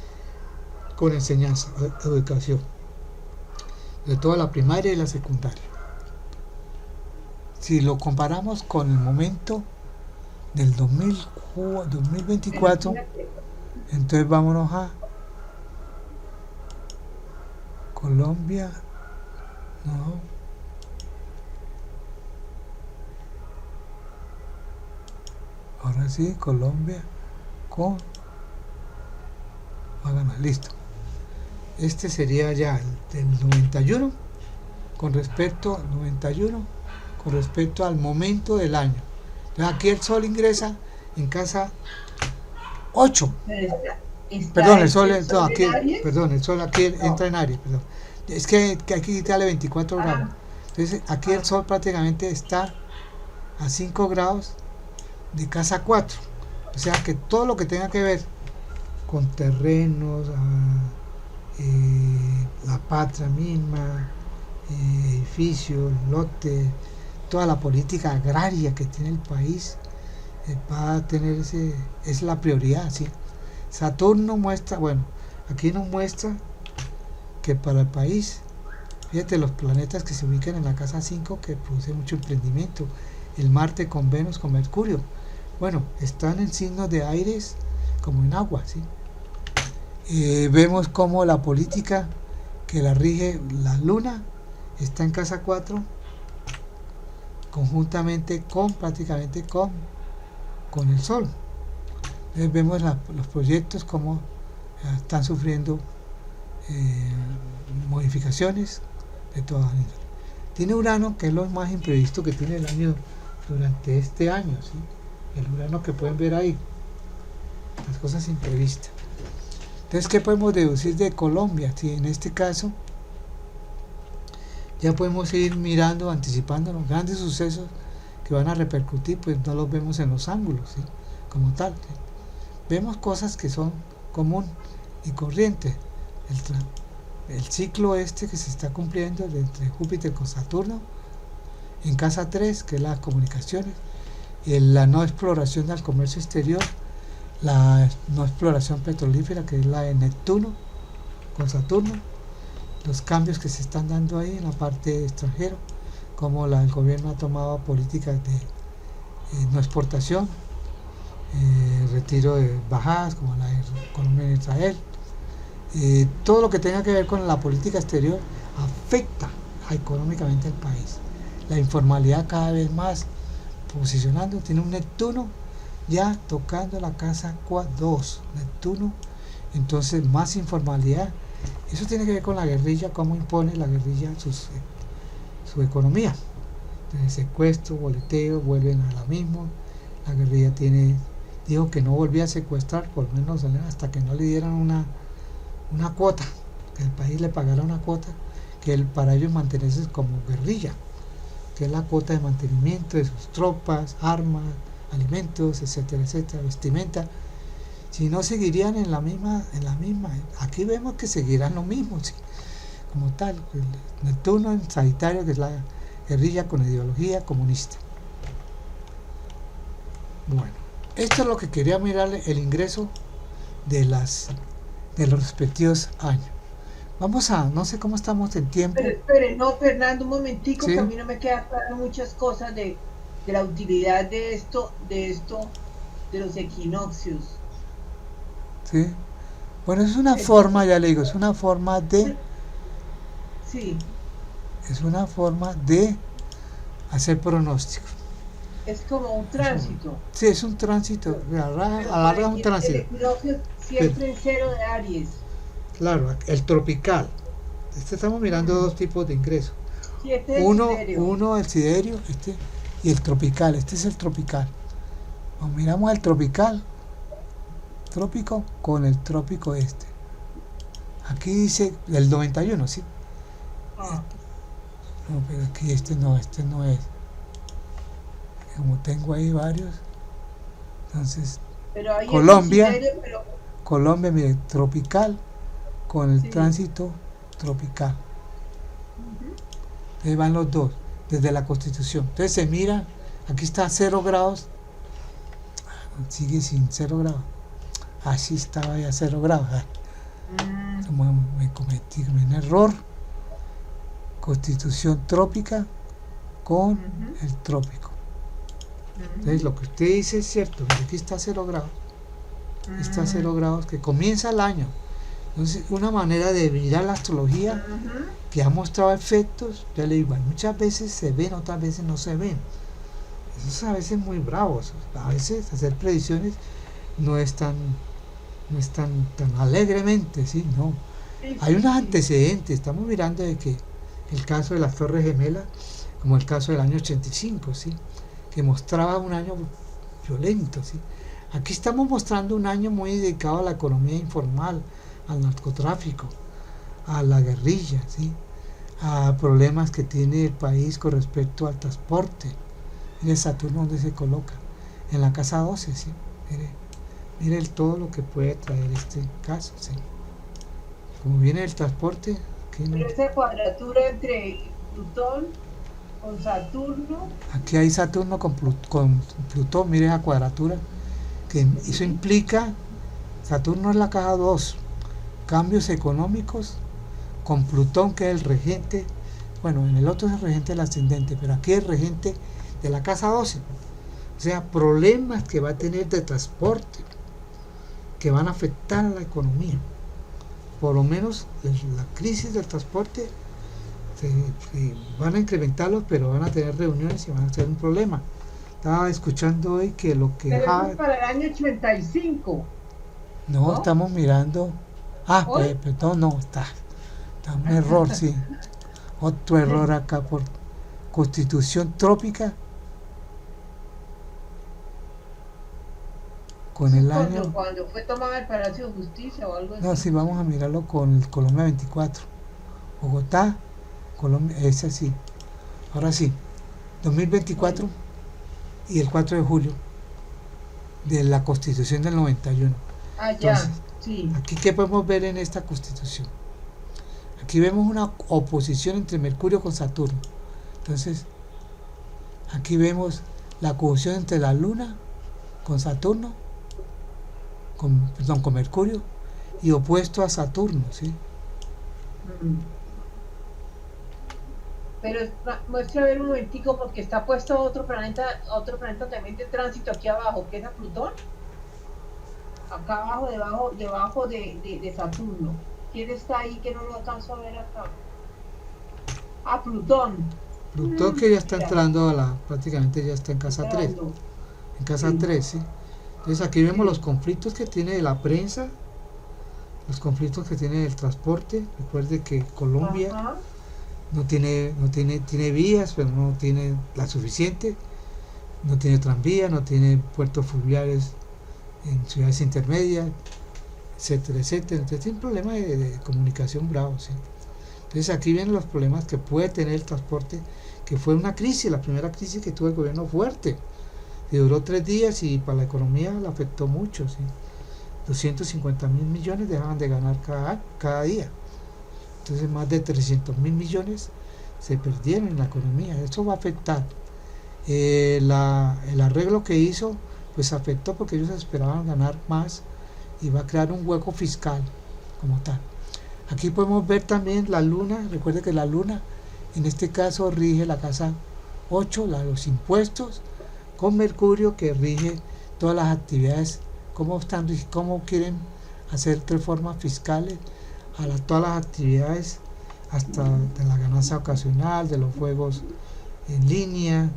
con enseñanza, educación, de toda la primaria y la secundaria. Si lo comparamos con el momento del 2024, entonces vámonos a Colombia, no, ahora sí, Colombia con listo. Este sería ya el del 91 con respecto al momento del año. Entonces aquí el Sol ingresa en casa 8. Perdón, el Sol entra aquí en Aries, perdón. Es que hay que quitarle 24 grados. Entonces aquí el Sol prácticamente está a 5 grados de casa 4. O sea que todo lo que tenga que ver con terrenos, la patria misma, edificios, lotes, toda la política agraria que tiene el país, va a tener es la prioridad, ¿sí? Saturno muestra, bueno, aquí nos muestra que para el país, fíjate los planetas que se ubican en la casa 5 que produce mucho emprendimiento, el Marte con Venus con Mercurio, bueno, están en signos de aires como en agua, ¿sí? Vemos como la política que la rige la Luna está en casa 4 conjuntamente prácticamente con el Sol. Entonces vemos los proyectos como están sufriendo modificaciones de todas las índole. Tiene Urano, que es lo más imprevisto que tiene el año durante este año, ¿sí? El Urano que pueden ver ahí, las cosas imprevistas. Entonces, ¿qué podemos deducir de Colombia? Sí, en este caso ya podemos ir mirando, anticipando los grandes sucesos que van a repercutir, pues no los vemos en los ángulos, ¿sí? Como tal, ¿sí? Vemos cosas que son común y corriente. El ciclo este que se está cumpliendo entre Júpiter con Saturno en casa 3, que es las comunicaciones, la no exploración del comercio exterior, la no exploración petrolífera, que es la de Neptuno con Saturno, los cambios que se están dando ahí en la parte extranjera, como el gobierno ha tomado políticas de no exportación, retiro de bajadas como la de Colombia en Israel, todo lo que tenga que ver con la política exterior afecta económicamente al país. La informalidad cada vez más posicionando, tiene un Neptuno ya tocando la casa 2, Neptuno, entonces más informalidad. Eso tiene que ver con la guerrilla, cómo impone la guerrilla su economía. Entonces, secuestro, boleteo, vuelven a la misma. La guerrilla dijo que no volvía a secuestrar, por lo menos hasta que no le dieran una cuota, que el país le pagara una cuota, que para ellos mantenerse como guerrilla, que es la cuota de mantenimiento de sus tropas, armas, alimentos, etcétera, etcétera, vestimenta. Si no, seguirían en la misma. Aquí vemos que seguirán lo mismo, ¿sí? Como tal, el Neptuno en Sagitario, que es la guerrilla con ideología comunista. Bueno, esto es lo que quería mirarle, el ingreso de los respectivos años. Vamos a, no sé cómo estamos en tiempo. Pero espere, no, Fernando, un momentico, ¿Sí? que a mí no me queda claro muchas cosas de la utilidad de esto, de los equinoccios. ¿Sí? Bueno, es una forma, ya le digo, es una forma de... Sí. Es una forma de hacer pronósticos. Es como un tránsito. Sí, es un tránsito, alarga un tránsito. El equinoccio siempre en cero de Aries. Claro, el tropical. Estamos mirando dos tipos de ingresos. Sí, este es uno el siderio, y el tropical. Este es el tropical. Nos miramos el tropical, trópico con el trópico este. Aquí dice el 91, ¿sí? No, pero aquí este no es. Como tengo ahí varios, entonces pero ahí Colombia, pero... Colombia, mire, tropical con el sí. tránsito tropical. Ahí van los dos, desde la Constitución. Entonces se mira, aquí está 0 grados, sigue sin 0 grados. Así estaba ya 0 grados. Me cometí un error. Constitución trópica con el trópico. Entonces lo que usted dice es cierto, aquí está 0 grados. Está 0 grados, que comienza el año. Entonces, una manera de mirar la astrología que ha mostrado efectos, ya le digo, muchas veces se ven, otras veces no se ven. Eso es a veces muy bravo. A veces hacer predicciones no es tan alegremente, ¿sí? No. Hay unos antecedentes. Estamos mirando de que el caso de las Torres Gemelas, como el caso del año 85, ¿sí? Que mostraba un año violento, ¿sí? Aquí estamos mostrando un año muy dedicado a la economía informal, al narcotráfico, a la guerrilla, ¿sí? A problemas que tiene el país con respecto al transporte. Mire Saturno donde se coloca, en la casa 12, ¿sí? Mire todo lo que puede traer este caso, ¿sí? Como viene el transporte, aquí no. Pero esa cuadratura entre Plutón Con Saturno. Aquí hay Saturno con Plutón, mire esa cuadratura, que eso Sí. implica, Saturno es la casa 2, cambios económicos, con Plutón que es el regente, bueno, en el otro es el regente del ascendente, pero aquí es el regente de la casa 12, o sea, problemas que va a tener de transporte, que van a afectar a la economía. Por lo menos la crisis del transporte van a incrementarlos, pero van a tener reuniones y van a ser un problema. Estaba escuchando hoy que lo que Pero eso es para el año 85, no ¿no? estamos mirando. Hoy. Perdón, no, está un error, sí. Otro error acá por Constitución Trópica con Eso es el año. cuando fue tomada el Palacio de Justicia o algo No, así. sí, vamos a mirarlo con el Colombia 24. Bogotá, Colombia, ese sí. Ahora sí, 2024 Bueno, y el 4 de julio de la Constitución del 91. Entonces, allá, sí. aquí qué podemos ver en esta Constitución. Aquí vemos una oposición entre Mercurio con Saturno. Entonces, aquí vemos la conjunción entre la Luna con Saturno, con Mercurio, y opuesto a Saturno, ¿sí? Mm. Pero muestra a ver un momentico porque está puesto otro planeta también de tránsito aquí abajo, que es a Plutón, acá abajo, debajo de Saturno. ¿Quién está ahí que no lo alcanzo a ver acá? Ah, Plutón. Plutón que ya está Mira, entrando prácticamente ya está en casa 3, entrando. en casa Sí, 3, ¿sí? Entonces aquí vemos los sí. conflictos que tiene la prensa, los conflictos que tiene el transporte. Recuerde que Colombia Ajá. tiene vías, pero no tiene la suficiente, no tiene tranvía, no tiene puertos fluviales en ciudades intermedias, etcétera, etcétera. Entonces tiene un problema de comunicación bravo, ¿sí? Entonces aquí vienen los problemas que puede tener el transporte, que fue una crisis, la primera crisis que tuvo el gobierno fuerte, que duró 3 días y para la economía la afectó mucho, ¿sí? 250.000 millones dejaban de ganar cada día. Entonces más de 300.000 millones se perdieron en la economía. Eso va a afectar. El arreglo que hizo pues afectó porque ellos esperaban ganar más y va a crear un hueco fiscal como tal. Aquí podemos ver también la luna. Recuerde que la luna en este caso rige la casa 8, los impuestos, con Mercurio que rige todas las actividades, cómo quieren hacer reformas fiscales a todas las actividades, hasta de la ganancia ocasional, de los juegos en línea,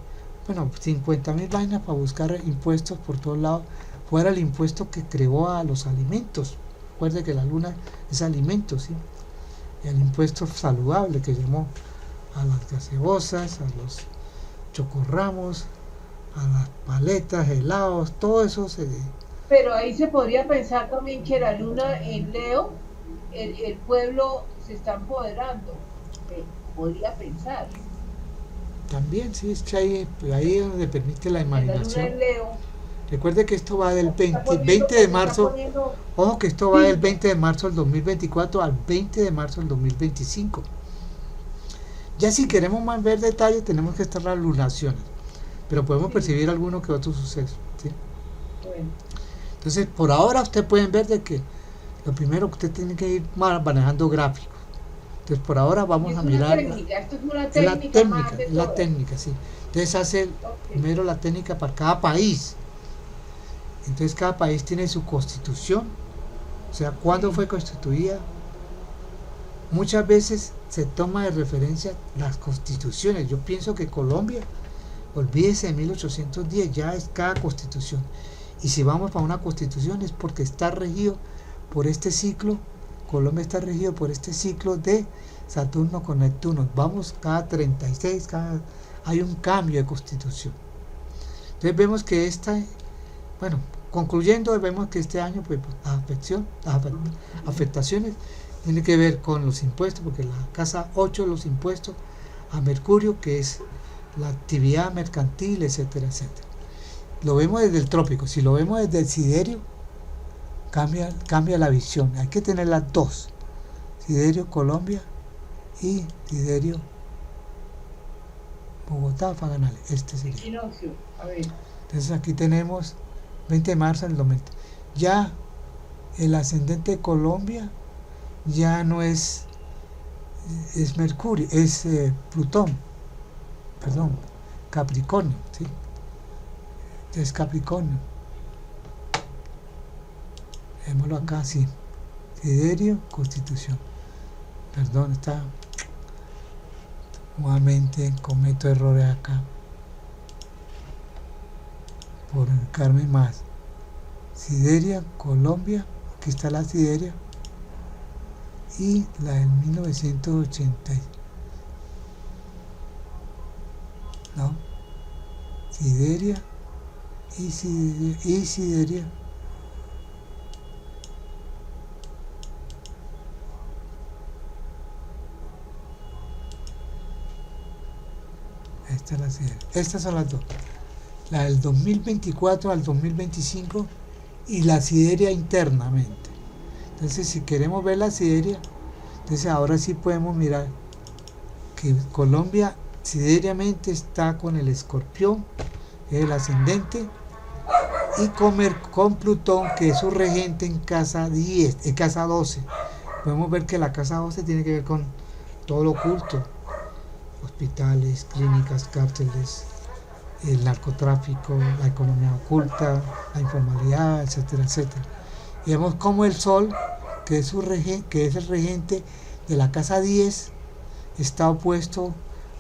bueno, 50.000 vainas para buscar impuestos por todos lados, fuera el impuesto que creó a los alimentos. Recuerde que la luna es alimento, ¿sí? El impuesto saludable que llamó a las gaseosas, a los chocorramos, a las paletas, helados, todo eso Pero ahí se podría pensar también que la luna en Leo, el pueblo se está empoderando. Se podría pensar. también, sí, es que ahí es donde permite la Que la luna imaginación. en Leo Recuerde que esto va del se está 20 de se está marzo, poniendo ojo que esto va del fino. 20 de marzo del 2024 al 20 de marzo del 2025. Ya si queremos más ver detalles tenemos que estar las lunaciones, pero podemos Sí, percibir alguno que otro suceso, ¿sí? bueno. Entonces, por ahora ustedes pueden ver de que lo primero que usted tiene que ir manejando gráficos. Entonces, por ahora Y vamos a es una mirar técnica, esto es una técnica más de es la todas. técnica, sí. Entonces hace Ok, primero la técnica para cada país. Entonces cada país tiene su constitución, o sea, cuándo sí, fue constituida. Muchas veces se toma de referencia las constituciones. Yo pienso que Colombia, olvídese de 1810, ya es cada constitución. Y si vamos para una constitución es porque está regido por este ciclo. Colombia está regido por este ciclo de Saturno con Neptuno. Vamos cada 36, hay un cambio de constitución. Entonces vemos que bueno, concluyendo, vemos que este año pues, las afectaciones tiene que ver con los impuestos, porque la casa 8 de los impuestos a Mercurio, que es la actividad mercantil, etcétera, etcétera. Lo vemos desde el trópico. Si lo vemos desde el siderio, cambia la visión. Hay que tener las dos: siderio Colombia y siderio Bogotá, Faganales, este sería. Equinoccio, a ver. Entonces aquí tenemos 20 de marzo del 2020. Ya el ascendente de Colombia ya no es Mercurio, es Plutón, perdón, Capricornio, ¿sí? Es Capricornio. Vémoslo acá, sí. Siderio, Constitución. Perdón, está nuevamente cometo errores acá por ubicarme más. Sideria, Colombia, aquí está la Sideria y la del 1980, ¿no? Sideria y Sideria. Esta es la Sideria. Estas son las dos. La del 2024 al 2025 y la Sideria internamente. Entonces, si queremos ver la Sideria, entonces ahora sí podemos mirar que Colombia sideriamente está con el Escorpión, el ascendente, y con Plutón, que es su regente en casa 10, en casa 12. Podemos ver que la casa 12 tiene que ver con todo lo oculto, hospitales, clínicas, cárceles, el narcotráfico, la economía oculta, la informalidad, etcétera, etcétera. Y vemos como el Sol, que es el regente de la casa 10, está opuesto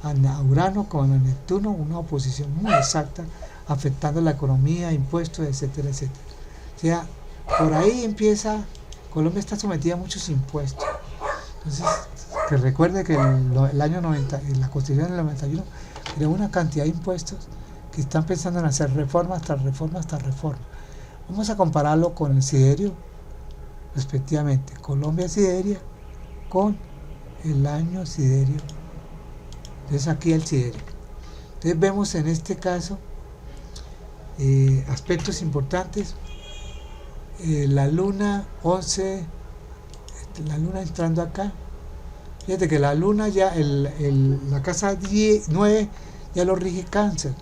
a Urano con a Neptuno, una oposición muy exacta, afectando la economía, impuestos, etcétera, etcétera. O sea, por ahí empieza, Colombia está sometida a muchos impuestos. Entonces, que recuerde que el año 90, en la Constitución del 91, creó una cantidad de impuestos que están pensando en hacer reforma tras reforma tras reforma. Vamos a compararlo con el siderio, respectivamente. Colombia Sideria con el año siderio. Entonces aquí el siderio. Entonces vemos en este caso aspectos importantes. La luna 11, la luna entrando acá. Fíjate que la luna ya, la casa 9 ya lo rige Cáncer.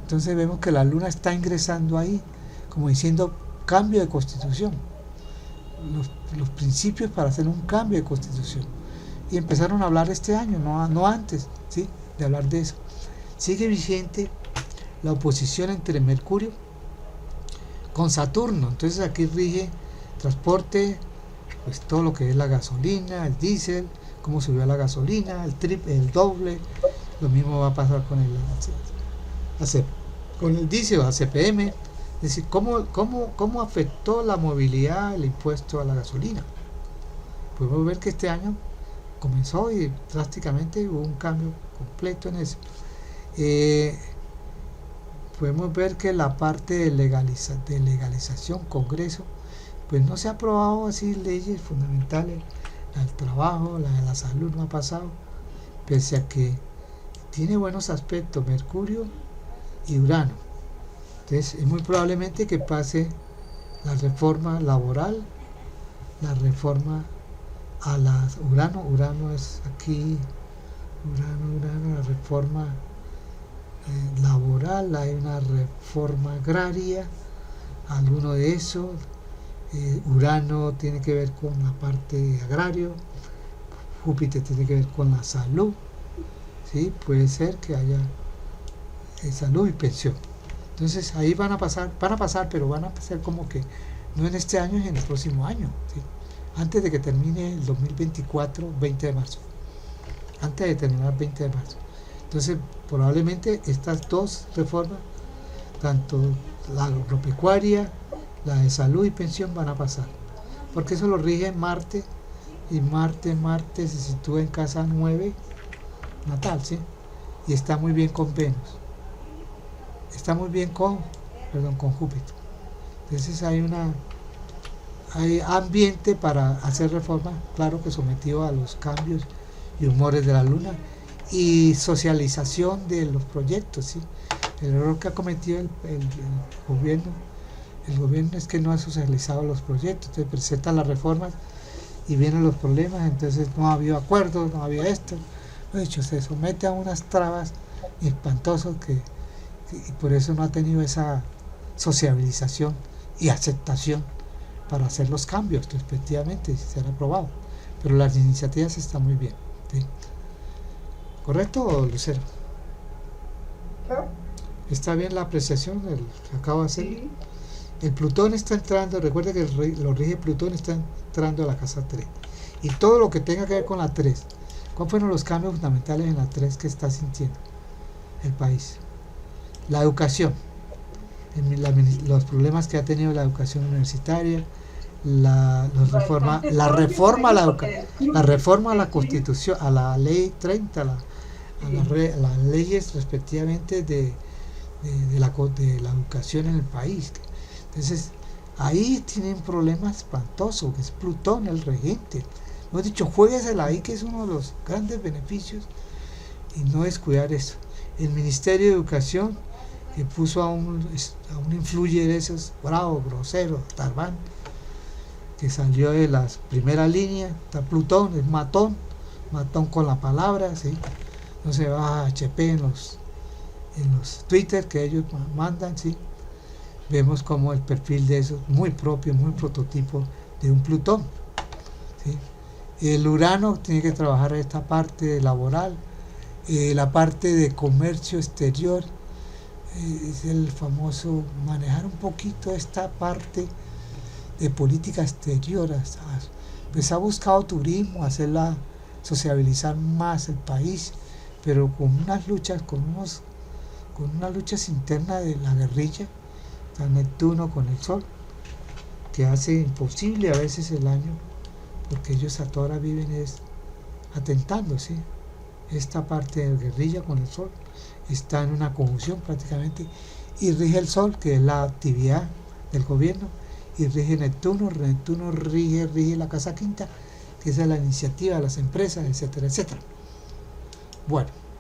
Entonces vemos que la luna está ingresando ahí, como diciendo cambio de constitución. Los principios para hacer un cambio de constitución. Y empezaron a hablar este año, no antes, ¿sí?, de hablar de eso. Sigue vigente la oposición entre Mercurio con Saturno. Entonces aquí rige transporte, pues todo lo que es la gasolina, el diésel, cómo subió la gasolina, el doble. Lo mismo va a pasar con el diésel, a CPM. Es decir, cómo afectó la movilidad el impuesto a la gasolina. Podemos ver que este año comenzó y drásticamente hubo un cambio completo en eso. Podemos ver que la parte de legalización, Congreso, pues no se ha aprobado así leyes fundamentales. La del trabajo, la de la salud no ha pasado, pese a que tiene buenos aspectos Mercurio y Urano. Entonces es muy probablemente que pase la reforma laboral, la reforma a la Urano es aquí, Urano, la reforma laboral, hay una reforma agraria, alguno de esos. Urano tiene que ver con la parte agrario, Júpiter tiene que ver con la salud, ¿sí? Puede ser que haya salud y pensión. Entonces ahí van a pasar, pero van a pasar como que no en este año, es en el próximo año, ¿sí?, antes de que termine el 2024, 20 de marzo, antes de terminar 20 de marzo. Entonces probablemente estas dos reformas, tanto la agropecuaria, la de salud y pensión, van a pasar, porque eso lo rige Marte, y Marte se sitúa en casa 9 natal, ¿sí?, y está muy bien con Venus, está muy bien con Júpiter. Entonces hay ambiente para hacer reformas, claro que sometido a los cambios y humores de la luna y socialización de los proyectos, ¿sí? El error que ha cometido el gobierno es que no ha socializado los proyectos. Entonces presentan las reformas y vienen los problemas. Entonces no ha habido acuerdos, no ha habido esto. De hecho, se somete a unas trabas espantoso y por eso no ha tenido esa sociabilización y aceptación para hacer los cambios respectivamente y ser aprobado. Pero las iniciativas están muy bien, ¿sí? ¿Correcto, Lucero? ¿Está bien la apreciación que acabo de hacer? Sí. El Plutón está entrando, recuerde que lo rige Plutón, está entrando a la casa 3. Y todo lo que tenga que ver con la 3. ¿Cuáles fueron los cambios fundamentales en la 3 que está sintiendo el país? La educación, los problemas que ha tenido la educación universitaria, la reforma a la Constitución, a la Ley 30, las leyes respectivamente de la educación en el país. Entonces, ahí tienen problemas espantosos, que es Plutón el regente. Hemos dicho, juéguesela ahí, que es uno de los grandes beneficios, y no descuidar eso. El Ministerio de Educación, que puso a un influye de esos bravos, groseros, Tarbán, que salió de la primera línea, está Plutón, es matón con la palabra, ¿sí? No se va a HP en los Twitter que ellos mandan, ¿sí? Vemos como el perfil de eso muy propio, muy prototipo de un Plutón, ¿sí? El Urano tiene que trabajar esta parte laboral, la parte de comercio exterior, es el famoso manejar un poquito esta parte de política exterior. Pues ha buscado turismo, hacerla sociabilizar más el país, pero con unas luchas, con unas luchas internas de la guerrilla, está Neptuno con el Sol, que hace imposible a veces el año, porque ellos a toda hora viven atentando, ¿sí? Esta parte de guerrilla con el Sol está en una conjunción prácticamente, y rige el Sol, que es la actividad del gobierno, y rige Neptuno rige la casa quinta, que es la iniciativa de las empresas, etcétera, etcétera. Bueno,